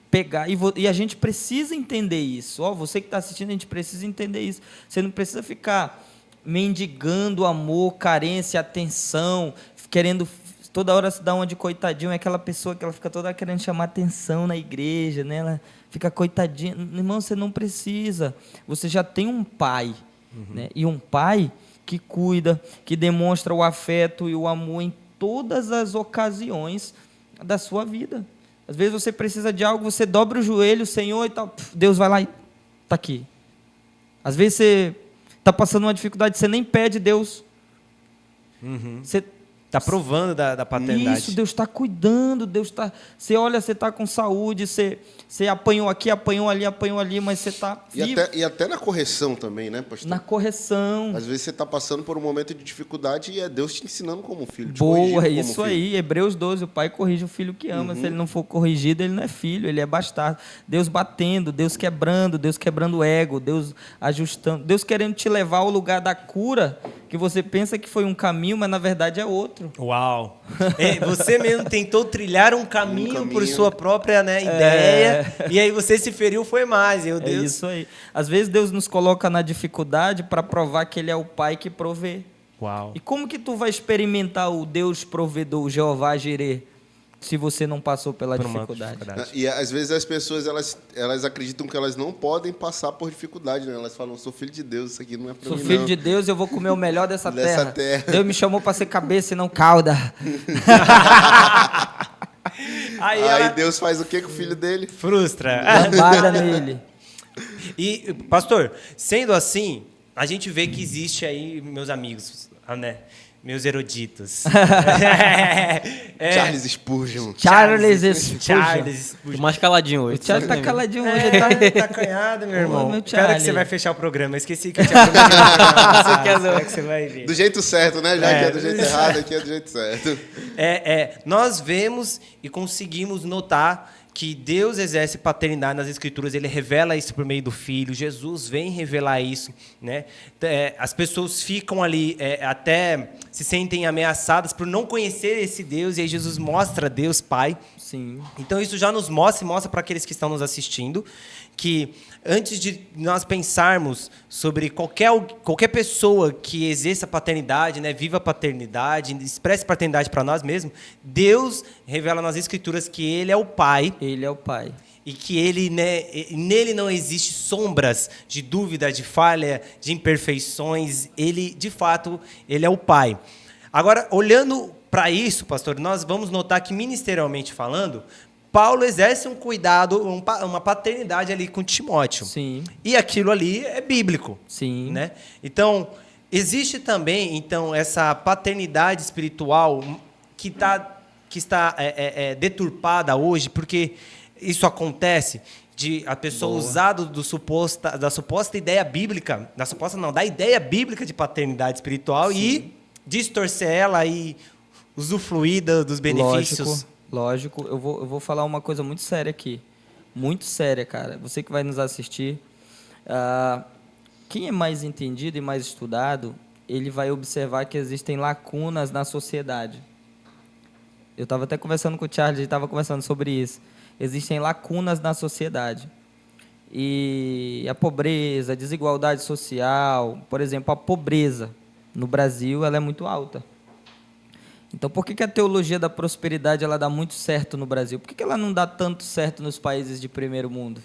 pegar, e a gente precisa entender isso. Você que está assistindo, a gente precisa entender isso. Você não precisa ficar mendigando amor, carência, atenção, querendo toda hora se dar uma de coitadinho. É aquela pessoa que ela fica toda hora querendo chamar atenção na igreja, né? Ela fica coitadinha. Irmão, você não precisa. Você já tem um pai, né? E um pai que cuida, que demonstra o afeto e o amor em todas as ocasiões da sua vida. Às vezes você precisa de algo, você dobra o joelho, Senhor, e tal, Deus vai lá e está aqui. Às vezes você está passando uma dificuldade, você nem pede Deus. Você Tá provando da paternidade. Isso, Deus está cuidando, Deus está... Você olha, você está com saúde, você apanhou aqui, apanhou ali, mas você está vivo. E até na correção também, né, pastor? Na correção. Às vezes você está passando por um momento de dificuldade e é Deus te ensinando como filho. Boa, é isso aí. Hebreus 12, o pai corrige o filho que ama. Se ele não for corrigido, ele não é filho, ele é bastardo. Deus batendo, Deus quebrando o ego, Deus ajustando, Deus querendo te levar ao lugar da cura, que você pensa que foi um caminho, mas na verdade é outro. Uau! Você mesmo tentou trilhar um caminho por sua própria, né, ideia, e aí você se feriu, foi mais. Meu Deus. É isso aí. Às vezes Deus nos coloca na dificuldade para provar que Ele é o Pai que provê. Uau! E como que tu vai experimentar o Deus provedor, o Jeová Jireh, se você não passou pela dificuldade? E às vezes as pessoas elas acreditam que elas não podem passar por dificuldade, né? Elas falam, sou filho de Deus, isso aqui não é para mim. Sou filho de Deus, eu vou comer o melhor dessa terra. Deus me chamou para ser cabeça e não cauda. Aí Deus faz o que com o filho dele? Frustra. Lambada nele. E, pastor, sendo assim, a gente vê que existe aí, meus amigos, né? Meus eruditos. Charles Spurgeon. Charles Spurgeon. Tô mais caladinho hoje. O Charles tá caladinho hoje. Tá acanhado, meu irmão. Meu Espera que você vai fechar o programa. Eu esqueci que eu tinha prometido. Espera que você vai ver. Do jeito certo, né? Já que é do jeito errado, aqui é do jeito certo. Nós vemos e conseguimos notar que Deus exerce paternidade nas Escrituras, Ele revela isso por meio do Filho, Jesus vem revelar isso, né? As pessoas ficam ali, até se sentem ameaçadas por não conhecer esse Deus, e aí Jesus mostra Deus Pai. Sim. Então isso já nos mostra, e mostra para aqueles que estão nos assistindo, que antes de nós pensarmos sobre qualquer pessoa que exerça paternidade, né, viva a paternidade, expresse paternidade para nós mesmos, Deus revela nas Escrituras que Ele é o Pai. Ele é o Pai. E que Ele, né, nele não existe sombras de dúvida, de falha, de imperfeições. Ele, de fato, Ele é o Pai. Agora, olhando para isso, pastor, nós vamos notar que, ministerialmente falando, Paulo exerce um cuidado, uma paternidade ali com Timóteo. Sim. E aquilo ali é bíblico. Sim. Né? Então, existe também essa paternidade espiritual que está deturpada hoje, porque isso acontece de a pessoa usar da suposta ideia bíblica, da ideia bíblica de paternidade espiritual. Sim. E distorcer ela e usufruir dos benefícios. Lógico. Eu vou falar uma coisa muito séria aqui. Muito séria, cara. Você que vai nos assistir. Quem é mais entendido e mais estudado, ele vai observar que existem lacunas na sociedade. Eu estava até conversando com o Charles, ele estava conversando sobre isso. Existem lacunas na sociedade. E a pobreza, a desigualdade social, por exemplo, a pobreza no Brasil, ela é muito alta. Então, por que a teologia da prosperidade ela dá muito certo no Brasil? Por que ela não dá tanto certo nos países de primeiro mundo?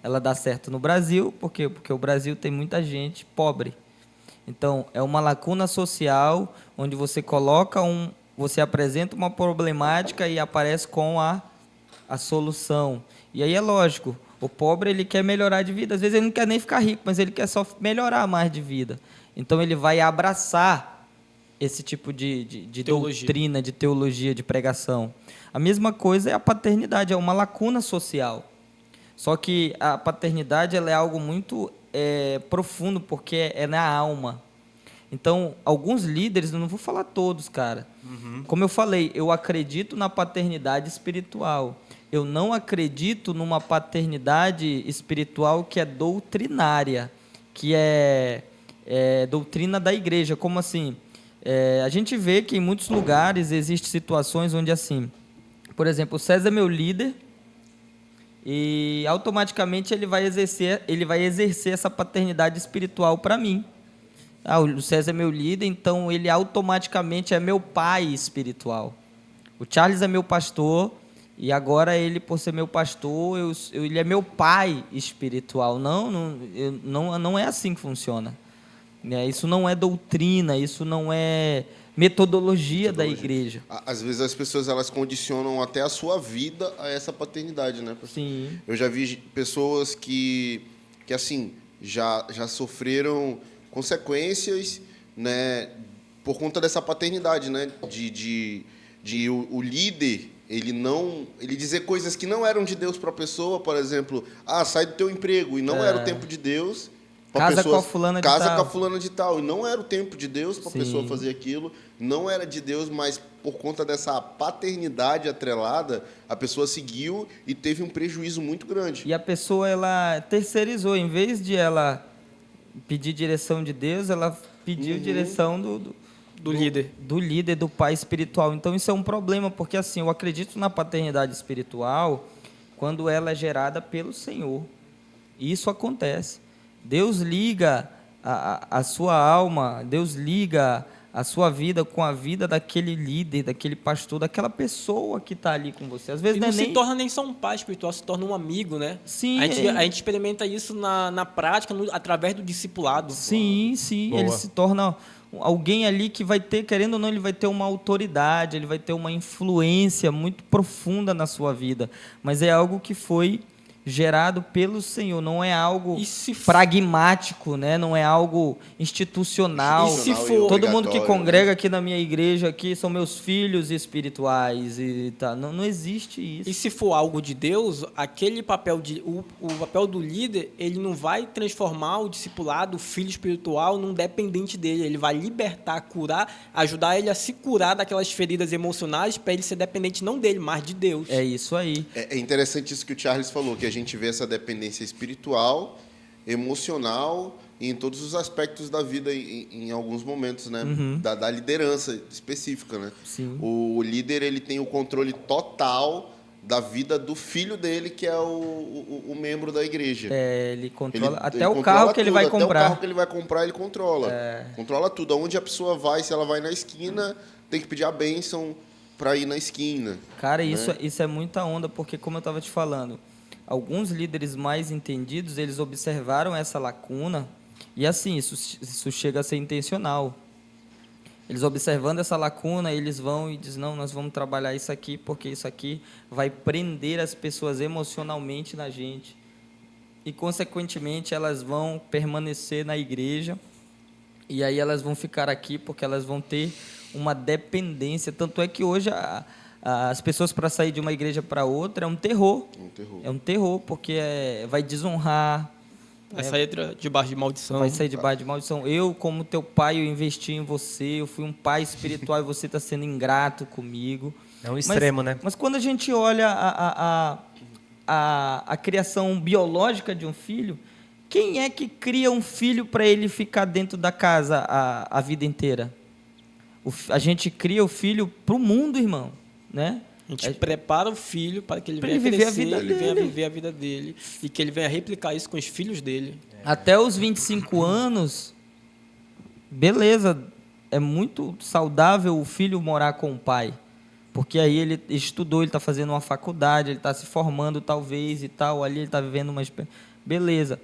Ela dá certo no Brasil, por quê? Porque o Brasil tem muita gente pobre. Então, é uma lacuna social onde você você apresenta uma problemática e aparece com a solução. E aí é lógico, o pobre ele quer melhorar de vida. Às vezes ele não quer nem ficar rico, mas ele quer só melhorar mais de vida. Então, ele vai abraçar esse tipo de doutrina, de teologia, de pregação. A mesma coisa é a paternidade, é uma lacuna social. Só que a paternidade ela é algo muito profundo, porque é na alma. Então, alguns líderes, eu não vou falar todos, cara. Uhum. Como eu falei, eu acredito na paternidade espiritual. Eu não acredito numa paternidade espiritual que é doutrinária, que é doutrina da igreja. Como assim? A gente vê que em muitos lugares existem situações onde, assim, por exemplo, o César é meu líder e automaticamente ele vai exercer essa paternidade espiritual para mim. O César é meu líder, então ele automaticamente é meu pai espiritual. O Charles é meu pastor e agora ele, por ser meu pastor, ele é meu pai espiritual. Não é assim que funciona. Isso não é doutrina, isso não é metodologia da igreja. Às vezes as pessoas elas condicionam até a sua vida a essa paternidade, né? Sim. Eu já vi pessoas que assim, já sofreram consequências, né, por conta dessa paternidade, né? O líder, ele dizer coisas que não eram de Deus para a pessoa, por exemplo, sai do teu emprego, e não era o tempo de Deus. Casa com a fulana de tal. Casa com a fulana de tal. E não era o tempo de Deus para a pessoa fazer aquilo. Não era de Deus, mas por conta dessa paternidade atrelada, a pessoa seguiu e teve um prejuízo muito grande. E a pessoa, ela terceirizou. Em vez de ela pedir direção de Deus, ela pediu direção do líder. Do líder, do pai espiritual. Então, isso é um problema, porque assim, eu acredito na paternidade espiritual quando ela é gerada pelo Senhor. E isso acontece. Deus liga a sua alma, Deus liga a sua vida com a vida daquele líder, daquele pastor, daquela pessoa que está ali com você. Às vezes não se torna nem só um pai espiritual, se torna um amigo, né? Sim. A gente experimenta isso na prática, através do discipulado. Sim. Boa. Ele se torna alguém ali que vai ter, querendo ou não, ele vai ter uma autoridade, ele vai ter uma influência muito profunda na sua vida. Mas é algo que foi gerado pelo Senhor, não é algo pragmático, né? Não é algo institucional. Se for todo mundo que congrega aqui na minha igreja aqui são meus filhos espirituais e tá, não existe isso. E se for algo de Deus, aquele papel o papel do líder, ele não vai transformar o discipulado, o filho espiritual, num dependente dele. Ele vai libertar, curar, ajudar ele a se curar daquelas feridas emocionais para ele ser dependente não dele, mas de Deus. É isso aí. É interessante isso que o Charles falou, que a gente vê essa dependência espiritual, emocional e em todos os aspectos da vida em alguns momentos, né? Da liderança específica, né? Sim. O líder, ele tem o controle total da vida do filho dele, que é o membro da igreja. Ele controla até o carro que ele vai comprar. Até o carro que ele vai comprar, ele controla. Controla tudo. Aonde a pessoa vai, se ela vai na esquina, tem que pedir a bênção para ir na esquina. Cara, né? Isso é muita onda, porque, como eu estava te falando, alguns líderes mais entendidos, eles observaram essa lacuna, e assim, isso chega a ser intencional. Eles observando essa lacuna, eles vão e dizem, não, nós vamos trabalhar isso aqui, porque isso aqui vai prender as pessoas emocionalmente na gente. E, consequentemente, elas vão permanecer na igreja, e aí elas vão ficar aqui, porque elas vão ter uma dependência. Tanto é que hoje as pessoas, para sair de uma igreja para outra, é um terror. É um terror, porque vai desonrar. Vai sair debaixo de maldição. Vai sair debaixo de maldição. Eu, como teu pai, eu investi em você, eu fui um pai espiritual e você está sendo ingrato comigo. É um extremo, né? Mas quando a gente olha a criação biológica de um filho, quem é que cria um filho para ele ficar dentro da casa a vida inteira? A gente cria o filho para o mundo, irmão, né? A gente prepara o filho para que ele venha crescer, ele venha viver a vida dele e que ele venha replicar isso com os filhos dele. Até os 25 anos, beleza, é muito saudável o filho morar com o pai, porque aí ele estudou, ele está fazendo uma faculdade, ele está se formando talvez e tal, ali ele está vivendo uma experiência. Beleza.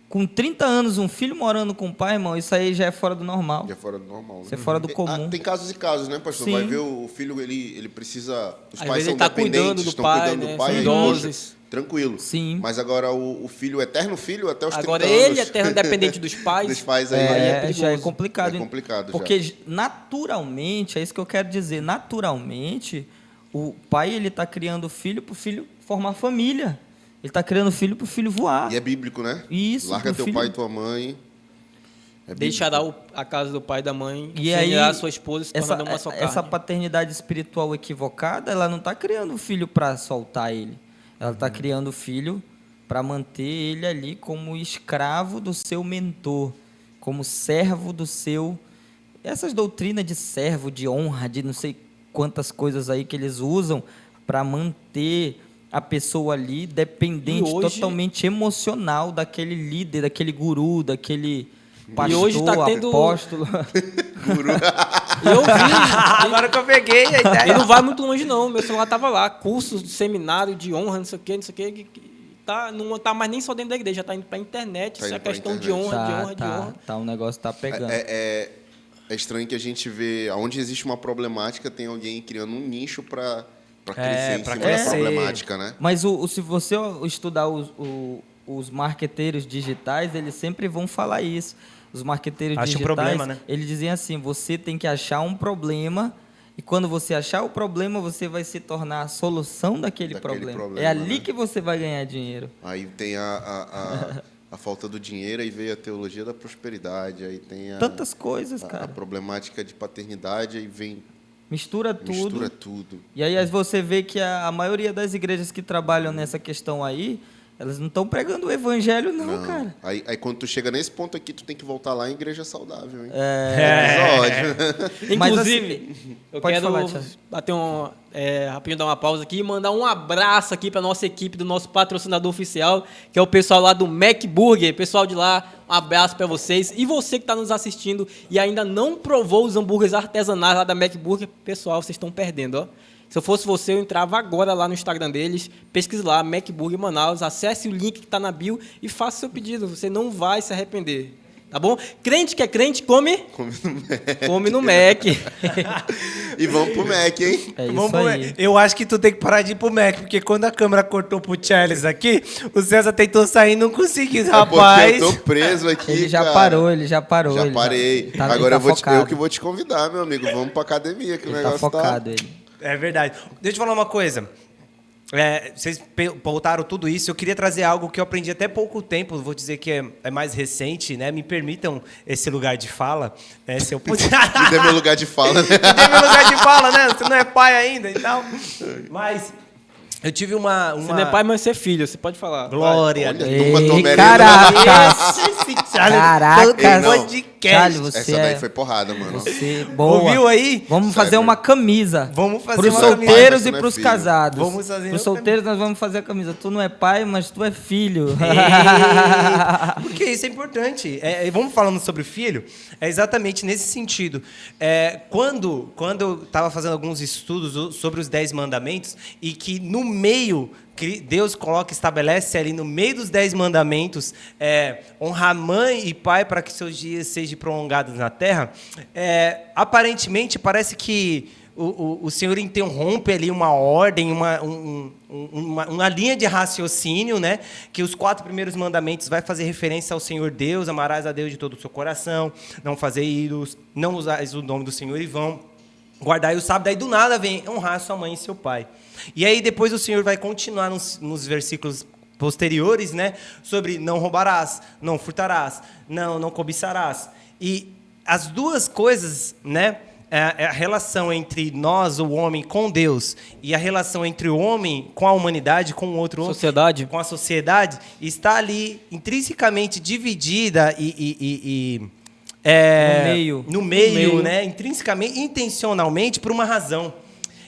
Com 30 anos, um filho morando com o pai, irmão, isso aí já é fora do normal. Já é fora do normal. Né? Isso é fora do comum. Tem casos e casos, né, pastor? Sim. Vai ver o filho, ele precisa... Os Às pais vezes são ele tá dependentes, estão cuidando do pai. São Aí, idosos. poxa, tranquilo. Sim. Mas agora o filho, o eterno filho, até os 30 agora anos... Agora ele, eterno dependente dos pais... dos pais aí. Já é complicado. É complicado, porque naturalmente, é isso que eu quero dizer, naturalmente, o pai ele está criando o filho para o filho formar família. Ele está criando filho para o filho voar. E é bíblico, né? Isso. Larga teu pai e tua mãe. Deixará a casa do pai e da mãe, e aí a sua esposa se tornando uma só carne. Essa paternidade espiritual equivocada, ela não está criando o filho para soltar ele. Ela está criando o filho para manter ele ali como escravo do seu mentor, como servo do seu... Essas doutrinas de servo, de honra, de não sei quantas coisas aí que eles usam para manter a pessoa ali dependente, hoje, totalmente emocional daquele líder, daquele guru, daquele pastor, e hoje tá tendo... apóstolo. Guru. Eu vi. Agora que eu peguei a ideia. E não vai muito longe, não. Meu celular tava lá, cursos de seminário de honra, não sei o quê, não tá mais nem só dentro da igreja, já tá indo pra internet. Isso é questão de honra, de honra. Tá, o negócio tá pegando. É estranho que a gente vê, onde existe uma problemática, tem alguém criando um nicho para crescer em cima da problemática, né? Mas se você estudar os marqueteiros digitais, eles sempre vão falar isso. Os marqueteiros Acha digitais, um problema, né? eles dizem assim, você tem que achar um problema e quando você achar o problema, você vai se tornar a solução daquele problema. É ali, né, que você vai ganhar dinheiro. Aí tem a falta do dinheiro, aí veio a teologia da prosperidade, aí tem tantas coisas, cara. A problemática de paternidade, aí vem... Mistura tudo. E aí você vê que a maioria das igrejas que trabalham nessa questão aí, elas não estão pregando o evangelho, não, cara. Aí quando tu chega nesse ponto aqui, tu tem que voltar lá em igreja saudável, hein? Inclusive, mas, assim, eu quero bater rapidinho, dar uma pausa aqui e mandar um abraço aqui para nossa equipe do nosso patrocinador oficial, que é o pessoal lá do Mac Burger. Pessoal de lá, um abraço para vocês. E você que está nos assistindo e ainda não provou os hambúrgueres artesanais lá da Mac Burger, pessoal, vocês estão perdendo, ó. Se eu fosse você, eu entrava agora lá no Instagram deles, pesquise lá, Mac Burger Manaus, acesse o link que está na bio e faça o seu pedido. Você não vai se arrepender. Tá bom? Crente que é crente, come no Mac. E vamos pro Mac, hein? É isso aí. Eu acho que tu tem que parar de ir pro Mac, porque quando a câmera cortou pro Charles aqui, o César tentou sair e não conseguiu, rapaz. Eu tô preso aqui, ele já cara. parou. Já parei. Agora eu que vou te convidar, meu amigo. Vamos pra academia, que o negócio tá focado, ele. É verdade. Deixa eu falar uma coisa. Vocês voltaram tudo isso. Eu queria trazer algo que eu aprendi até pouco tempo. Vou dizer que é mais recente, né? Me permitam esse lugar de fala. Se eu puder. Me dê meu lugar de fala, né? Me dê meu lugar de fala, né? Você não é pai ainda e tal. Mas eu tive uma... Você não é pai, mas você é filho. Você pode falar. Glória a Deus. Caracas. Charlie, você essa daí foi porrada, mano. Você, boa. Ouviu aí? Vamos fazer uma camisa. Vamos fazer pros uma solteiros camisa. E pros casados. Vamos fazer pros solteiros nós vamos fazer a camisa. Tu não é pai, mas tu é filho. Porque isso é importante. Vamos falando sobre filho, é exatamente nesse sentido. Quando eu estava fazendo alguns estudos sobre os 10 mandamentos e que no meio... Deus estabelece ali no meio dos 10 mandamentos, honrar mãe e pai para que seus dias sejam prolongados na terra. Aparentemente, parece que o Senhor interrompe ali uma ordem, uma linha de raciocínio, né? Que os 4 primeiros mandamentos vai fazer referência ao Senhor Deus, amarás a Deus de todo o seu coração, não fazer ídolos, não usais o nome do Senhor em vão, guardai o sábado. Daí do nada vem honrar sua mãe e seu pai. E aí depois o Senhor vai continuar nos versículos posteriores, né, sobre não roubarás, não furtarás, não cobiçarás. E as duas coisas, né, a relação entre nós, o homem, com Deus, e a relação entre o homem com a humanidade, com o outro sociedade, com a sociedade, está ali intrinsecamente dividida no meio, né, intrinsecamente, intencionalmente, por uma razão.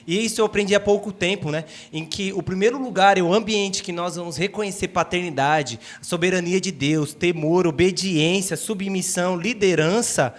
E isso eu aprendi há pouco tempo, né? Em que o primeiro lugar é o ambiente que nós vamos reconhecer paternidade, soberania de Deus, temor, obediência, submissão, liderança,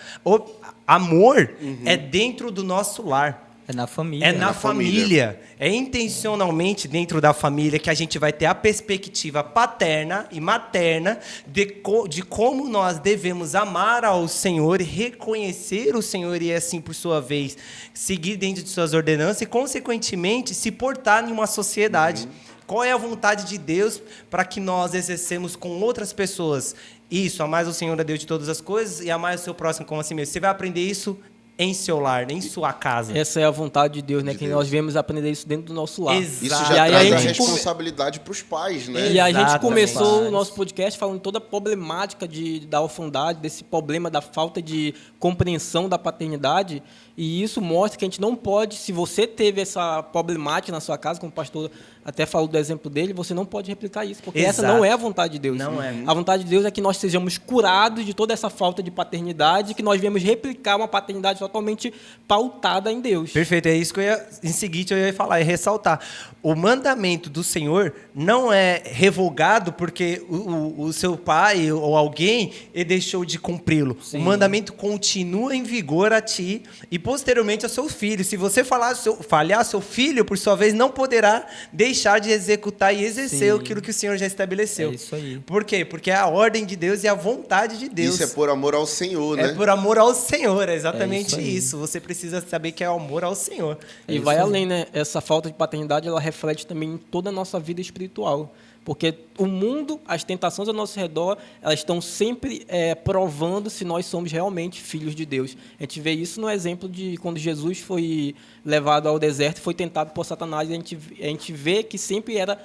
amor, é dentro do nosso lar. É na família. É na família. É intencionalmente dentro da família que a gente vai ter a perspectiva paterna e materna de como nós devemos amar ao Senhor, reconhecer o Senhor e, assim, por sua vez, seguir dentro de suas ordenanças e, consequentemente, se portar em uma sociedade. Qual é a vontade de Deus para que nós exercemos com outras pessoas? Isso, amar o Senhor, a Deus de todas as coisas, e amar o seu próximo como a si mesmo. Você vai aprender isso em seu lar, em sua casa. Essa é a vontade de Deus, né? Que nós viemos aprender isso dentro do nosso lar. Exato. Isso já traz a responsabilidade para os pais, né? E a gente começou o nosso podcast falando toda a problemática da orfandade, desse problema da falta de compreensão da paternidade. E isso mostra que a gente não pode, se você teve essa problemática na sua casa, como o pastor até falou do exemplo dele, você não pode replicar isso, porque essa não é a vontade de Deus. Não é. A vontade de Deus é que nós sejamos curados de toda essa falta de paternidade, que nós viemos replicar uma paternidade totalmente pautada em Deus. Perfeito, é isso que em seguinte eu ia falar, ressaltar. O mandamento do Senhor não é revogado porque o seu pai ou alguém deixou de cumpri-lo. O mandamento continua em vigor a ti e posteriormente ao seu filho. Se você falhar, seu filho, por sua vez, não poderá deixar de executar e exercer aquilo que o Senhor já estabeleceu. É isso aí. Por quê? Porque é a ordem de Deus e a vontade de Deus. Isso é por amor ao Senhor, né? É por amor ao Senhor, é exatamente isso. Você precisa saber que é amor ao Senhor. E vai além, né? Essa falta de paternidade, ela reflete também em toda a nossa vida espiritual. Porque o mundo, as tentações ao nosso redor, elas estão sempre provando se nós somos realmente filhos de Deus. A gente vê isso no exemplo de quando Jesus foi levado ao deserto e foi tentado por Satanás. A gente vê que sempre era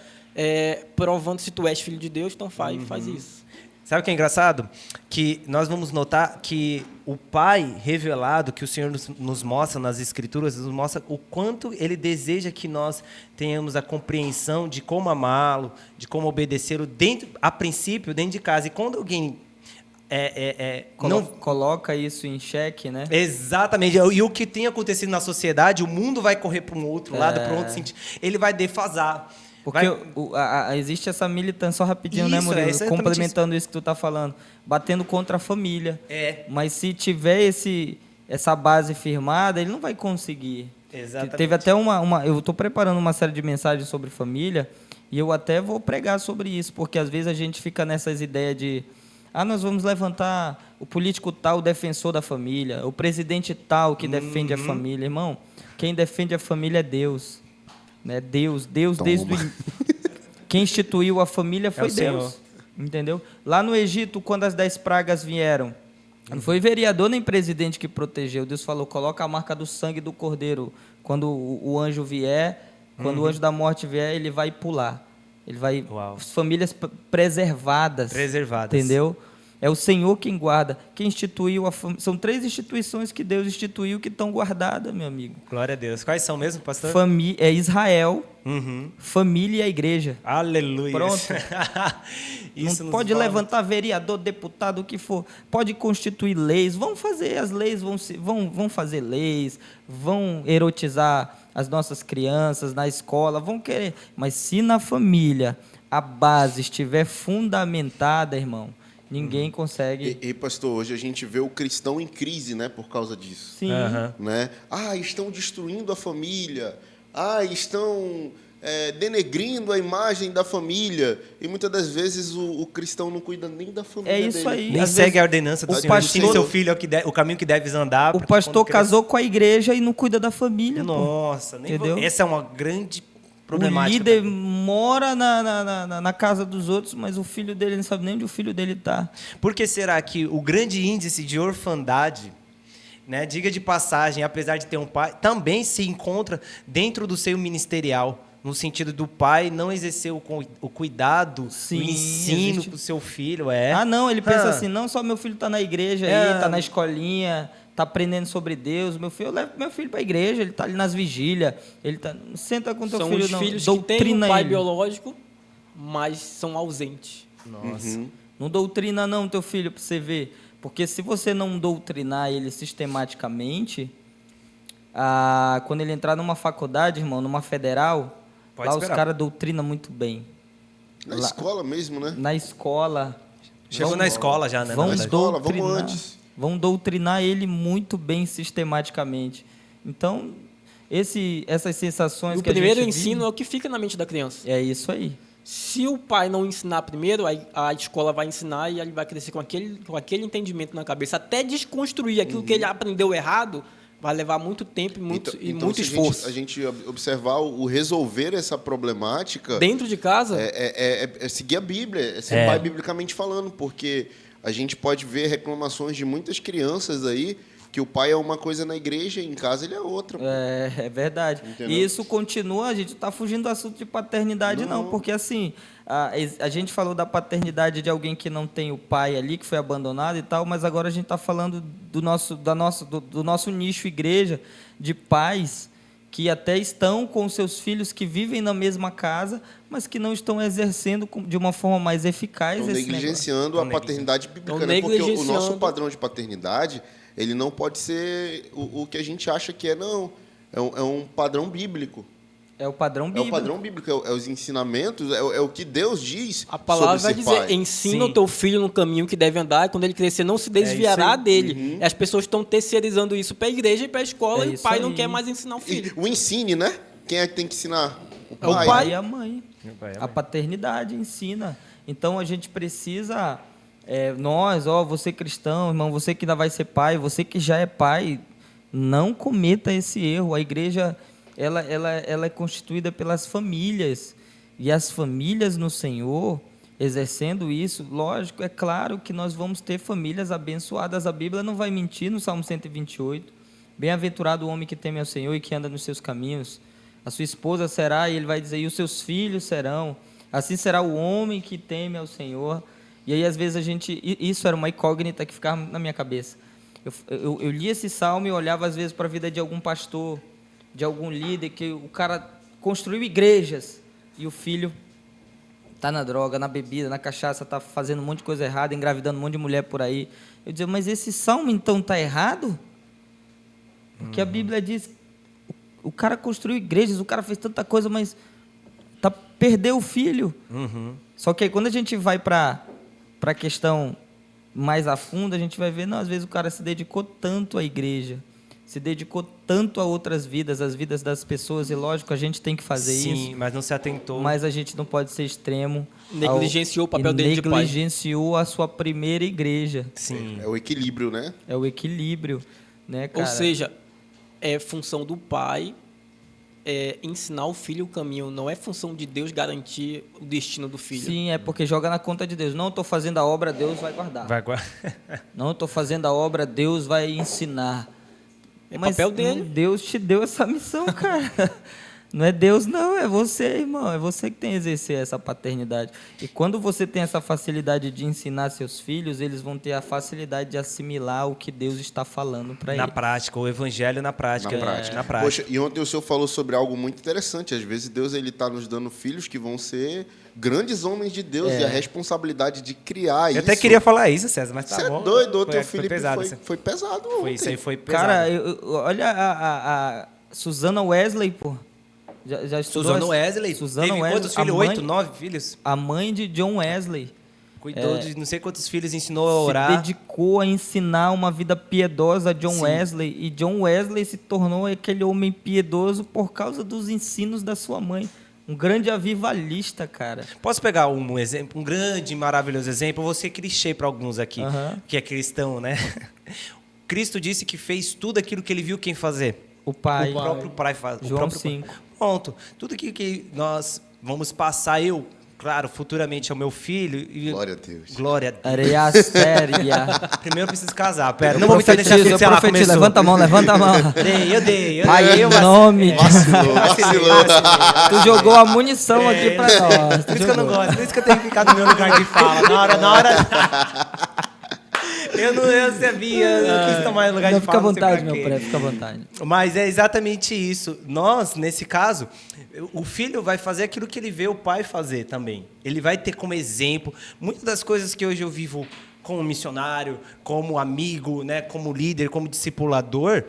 provando se tu és filho de Deus, então faz isso. Sabe o que é engraçado? Que nós vamos notar que o Pai revelado, que o Senhor nos mostra nas Escrituras, nos mostra o quanto Ele deseja que nós tenhamos a compreensão de como amá-lo, de como obedecê-lo, a princípio, dentro de casa. E quando alguém não coloca isso em xeque, né? Exatamente. E o que tem acontecido na sociedade, o mundo vai correr para um outro lado, para um outro sentido. Ele vai defasar. Porque existe essa militância, só rapidinho, né, Murilo? Complementando isso que tu tá falando, batendo contra a família. Mas se tiver essa base firmada, ele não vai conseguir. Exatamente. Teve até eu estou preparando uma série de mensagens sobre família e eu até vou pregar sobre isso, porque às vezes a gente fica nessas ideias de nós vamos levantar o político tal, o defensor da família, o presidente tal que defende a família. Irmão, quem defende a família é Deus. Né? Deus desde quem instituiu a família foi Deus, Senhor. Entendeu? Lá no Egito, quando as 10 pragas vieram, não foi vereador nem presidente que protegeu. Deus falou, coloca a marca do sangue do cordeiro. Quando o anjo vier, quando o anjo da morte vier, ele vai pular. Ele vai... As famílias preservadas. Entendeu? É o Senhor quem guarda, quem instituiu a família. São 3 instituições que Deus instituiu que estão guardadas, meu amigo. Glória a Deus. Quais são mesmo, pastor? Israel, família e a igreja. Aleluia. Pronto. Isso não pode levantar vereador, deputado, o que for. Pode constituir leis. Vão fazer as leis, vão fazer leis, vão erotizar as nossas crianças na escola, vão querer. Mas se na família a base estiver fundamentada, irmão, ninguém consegue... E, pastor, hoje a gente vê o cristão em crise, né, por causa disso. Sim. Né? Estão destruindo a família. Estão denegrindo a imagem da família. E muitas das vezes o cristão não cuida nem da família dele. É isso aí. Nem segue a ordenança do Senhor. Ensine seu filho o caminho que deves andar. O pastor casou com a igreja e não cuida da família. Nossa, nem entendeu? Essa é uma grande... O líder mora na casa dos outros, mas o filho dele não sabe nem onde o filho dele está. Por que será que o grande índice de orfandade, né, diga de passagem, apesar de ter um pai, também se encontra dentro do seio ministerial, no sentido do pai não exercer o cuidado, sim, o ensino para o seu filho? Não, ele pensa assim, não só meu filho está na igreja aí, está na escolinha... Está aprendendo sobre Deus. Eu levo meu filho para a igreja, ele está ali nas vigílias. Ele tá, senta com teu filho, não. São os filhos que têm um pai biológico, mas são ausentes. Nossa. Não doutrina não teu filho para você ver. Porque se você não doutrinar ele sistematicamente, quando ele entrar numa faculdade, irmão, numa federal, lá os caras doutrinam muito bem. Na escola mesmo, né? Na escola. Chegou na escola já, né? Vamos antes. Vão doutrinar ele muito bem sistematicamente. Então, essas sensações que a gente o primeiro ensino é o que fica na mente da criança. É isso aí. Se o pai não ensinar primeiro, a escola vai ensinar e ele vai crescer com aquele entendimento na cabeça. Até desconstruir aquilo que ele aprendeu errado, vai levar muito tempo e muito esforço. A gente observar o resolver essa problemática... Dentro de casa? É seguir a Bíblia, é ser pai biblicamente falando, porque... A gente pode ver reclamações de muitas crianças aí que o pai é uma coisa na igreja e em casa ele é outra. É verdade. Entendeu? E isso continua, a gente não está fugindo do assunto de paternidade, não, porque assim, a gente falou da paternidade de alguém que não tem o pai ali, que foi abandonado e tal, mas agora a gente está falando do nosso nicho igreja, de pais que até estão com seus filhos que vivem na mesma casa, mas que não estão exercendo de uma forma mais eficaz esse negócio. Negligenciando a paternidade bíblica, né? Porque o nosso padrão de paternidade, ele não pode ser o que a gente acha que é, não. É um padrão bíblico. É o padrão bíblico. É o padrão bíblico, é os ensinamentos, é o que Deus diz. A palavra vai dizer, ensina o teu filho no caminho que deve andar, e quando ele crescer não se desviará dele. E as pessoas estão terceirizando isso para a igreja e para a escola, e o pai não quer mais ensinar o filho. O ensine, né? Quem é que tem que ensinar? O pai e a mãe. A paternidade ensina. Então a gente precisa, você cristão, irmão, você que ainda vai ser pai, você que já é pai, Não cometa esse erro. A igreja ela é constituída pelas famílias. E as famílias no Senhor, exercendo isso, lógico, é claro que nós vamos ter famílias abençoadas. A Bíblia não vai mentir no Salmo 128. Bem-aventurado o homem que teme ao Senhor e que anda nos seus caminhos. A sua esposa será, e ele vai dizer, e os seus filhos serão. Assim será o homem que teme ao Senhor. E aí, às vezes, isso era uma incógnita que ficava na minha cabeça. Eu li esse salmo e olhava, às vezes, para a vida de algum pastor, de algum líder, que o cara construiu igrejas e o filho está na droga, na bebida, na cachaça, está fazendo um monte de coisa errada, engravidando um monte de mulher por aí. Eu dizia, mas esse salmo, então, está errado? Porque a Bíblia diz, o cara construiu igrejas, o cara fez tanta coisa, mas perdeu o filho. Só que aí, quando a gente vai para a questão mais a fundo, a gente vai ver, não, às vezes o cara se dedicou tanto à igreja, se dedicou tanto a outras vidas, as vidas das pessoas, e lógico, a gente tem que fazer isso. Sim, mas não se atentou. Mas a gente não pode ser extremo. Negligenciou o papel dele de pai. Negligenciou a sua primeira igreja. Sim. É o equilíbrio, né? É o equilíbrio, né, cara? Ou seja, é função do pai ensinar o filho o caminho, não é função de Deus garantir o destino do filho. Sim, é porque joga na conta de Deus. Não estou fazendo a obra, Deus vai guardar. Não estou fazendo a obra, Deus vai ensinar. Mas papel dele. Deus te deu essa missão, cara. Não é Deus, não, é você, irmão. É você que tem que exercer essa paternidade. E quando você tem essa facilidade de ensinar seus filhos, eles vão ter a facilidade de assimilar o que Deus está falando para eles. Na prática, o evangelho na prática. Na prática. Poxa, e ontem o senhor falou sobre algo muito interessante. Às vezes Deus está nos dando filhos que vão ser grandes homens de Deus e a responsabilidade de criar isso. Eu até queria falar isso, César, mas tá bom. Você é doido, o teu Felipe foi pesado ontem. Isso aí foi pesado. Cara, olha a Susana Wesley, pô. Já estudou Susana Wesley. Susana Teve Wesley, quantos filhos? 8, 9 filhos? A mãe de John Wesley. Cuidou de não sei quantos filhos, ensinou a orar. Se dedicou a ensinar uma vida piedosa a John Wesley. E John Wesley se tornou aquele homem piedoso por causa dos ensinos da sua mãe. Um grande avivalista, cara. Posso pegar um exemplo, um grande, maravilhoso exemplo? Vou ser clichê para alguns aqui, que é cristão, né? Cristo disse que fez tudo aquilo que ele viu quem fazer. O pai. O próprio pai faz. João 5. Pronto. Tudo que nós vamos passar, claro, futuramente é o meu filho. Glória a Deus. Glória a Deus. Areiastéria. Primeiro eu preciso casar. Pera, não vou me deixar de sei lá, começou. Levanta a mão. Eu dei. Aí, nome. Vacilou. Tu jogou a munição aqui pra nós. Por isso que eu não gosto. Por isso que eu tenho que ficar no meu lugar de fala. Na hora... Eu sabia, eu quis tomar lugar de fala. Fica à vontade, meu pré, fica à vontade. Mas é exatamente isso. Nós, nesse caso, o filho vai fazer aquilo que ele vê o pai fazer também. Ele vai ter como exemplo. Muitas das coisas que hoje eu vivo como missionário, como amigo, né, como líder, como discipulador,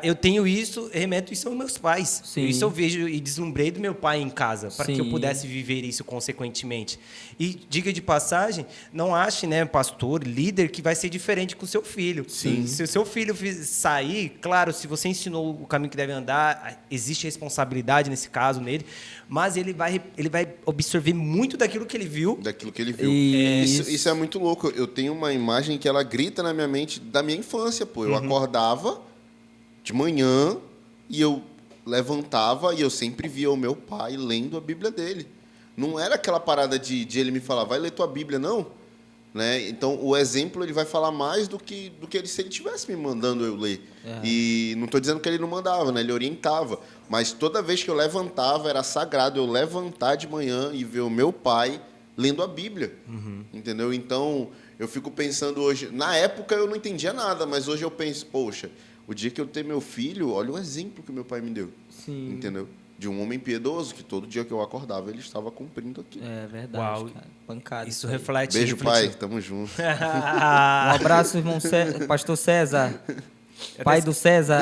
eu tenho isso, remeto isso aos meus pais. Sim. Isso eu vejo e deslumbrei do meu pai em casa, para que eu pudesse viver isso consequentemente. E, diga de passagem, não ache, né, pastor, líder, que vai ser diferente com o seu filho. Sim. Se o seu filho sair, claro, se você ensinou o caminho que deve andar, existe responsabilidade nesse caso nele, mas ele vai absorver muito daquilo que ele viu. Daquilo que ele viu. Isso é muito louco. Eu tenho uma imagem que ela grita na minha mente da minha infância, pô. Eu acordava de manhã e eu levantava e eu sempre via o meu pai lendo a Bíblia dele. Não era aquela parada de ele me falar, vai ler tua Bíblia, não. Né? Então, o exemplo ele vai falar mais do que se ele estivesse me mandando eu ler. E não estou dizendo que ele não mandava, né? Ele orientava. Mas toda vez que eu levantava, era sagrado eu levantar de manhã e ver o meu pai lendo a Bíblia. Entendeu? Então, eu fico pensando hoje... Na época, eu não entendia nada, mas hoje eu penso, poxa, o dia que eu ter meu filho, olha o exemplo que meu pai me deu. Sim. Entendeu? De um homem piedoso, que todo dia que eu acordava, ele estava cumprindo aquilo. É verdade, Uau. cara. Pancada. Isso reflete. Beijo, pai. Tamo junto. Um abraço, irmão Pastor César. Pai do César.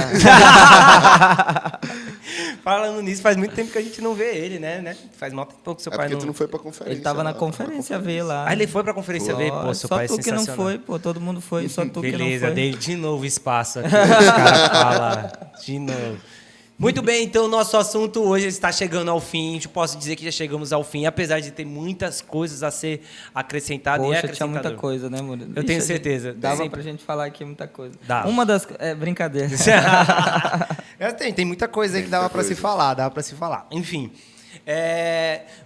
Falando nisso, faz muito tempo que a gente não vê ele, né? Faz mal tempo que seu pai porque tu não foi pra conferência. Ele tava na conferência ver lá. Ah, ele foi pra conferência ver? Pô, seu pai é sensacional. Só tu que não foi, pô. Todo mundo foi, só tu que não foi. Beleza, dei de novo espaço aqui. Os caras falam de novo. Muito bem, então o nosso assunto hoje está chegando ao fim. Eu posso dizer que já chegamos ao fim, apesar de ter muitas coisas a ser acrescentadas. Poxa, tinha muita coisa, né, Murilo? Eu tenho certeza. Dava pra gente falar aqui muita coisa. Dava. Uma das... brincadeira. Tem muita coisa aí que dava para se falar, Enfim.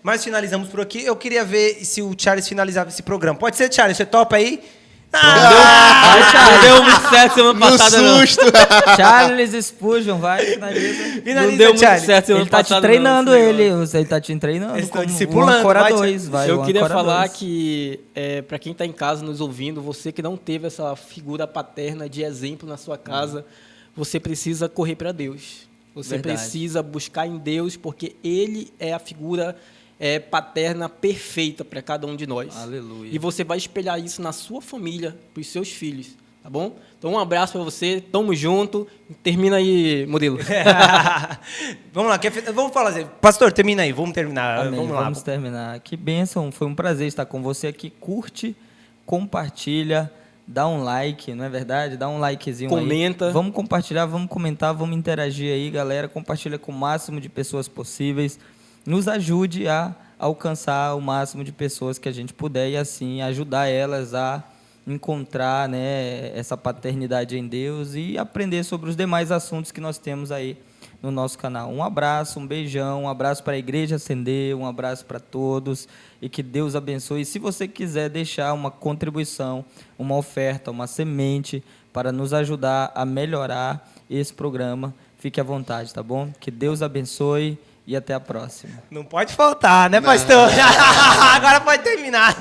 Mas finalizamos por aqui. Eu queria ver se o Charles finalizava esse programa. Pode ser, Charles? Você topa aí? Não deu muito certo semana passada, no susto. Charles Spurgeon, vai, finaliza. Não deu muito certo semana Ele tá passada. te treinando, ele tá te treinando. Eles estão como discipulando. Ancora 2, vai. Eu queria falar 2. que, para quem está em casa nos ouvindo, você que não teve essa figura paterna de exemplo na sua casa, você precisa correr para Deus. Você precisa buscar em Deus, porque Ele é a figura paterna perfeita para cada um de nós. Aleluia. E você vai espelhar isso na sua família, para os seus filhos, tá bom? Então, um abraço para você, tamo junto. Termina aí, Murilo. Vamos lá, vamos falar assim. Pastor, termina aí, vamos terminar. Amém, Vamos lá. vamos terminar. Que bênção, foi um prazer estar com você aqui. Curte, compartilha, dá um like, não é verdade? Dá um likezinho Comenta. aí. Vamos compartilhar, vamos comentar, vamos interagir aí, galera. Compartilha com o máximo de pessoas possíveis. Nos ajude a alcançar o máximo de pessoas que a gente puder e assim ajudar elas a encontrar, né, essa paternidade em Deus e aprender sobre os demais assuntos que nós temos aí no nosso canal. Um abraço, um beijão, um abraço para a Igreja Acender, um abraço para todos e que Deus abençoe. E se você quiser deixar uma contribuição, uma oferta, uma semente para nos ajudar a melhorar esse programa, fique à vontade, tá bom? Que Deus abençoe. E até a próxima. Não pode faltar, né, pastor? Agora pode terminar.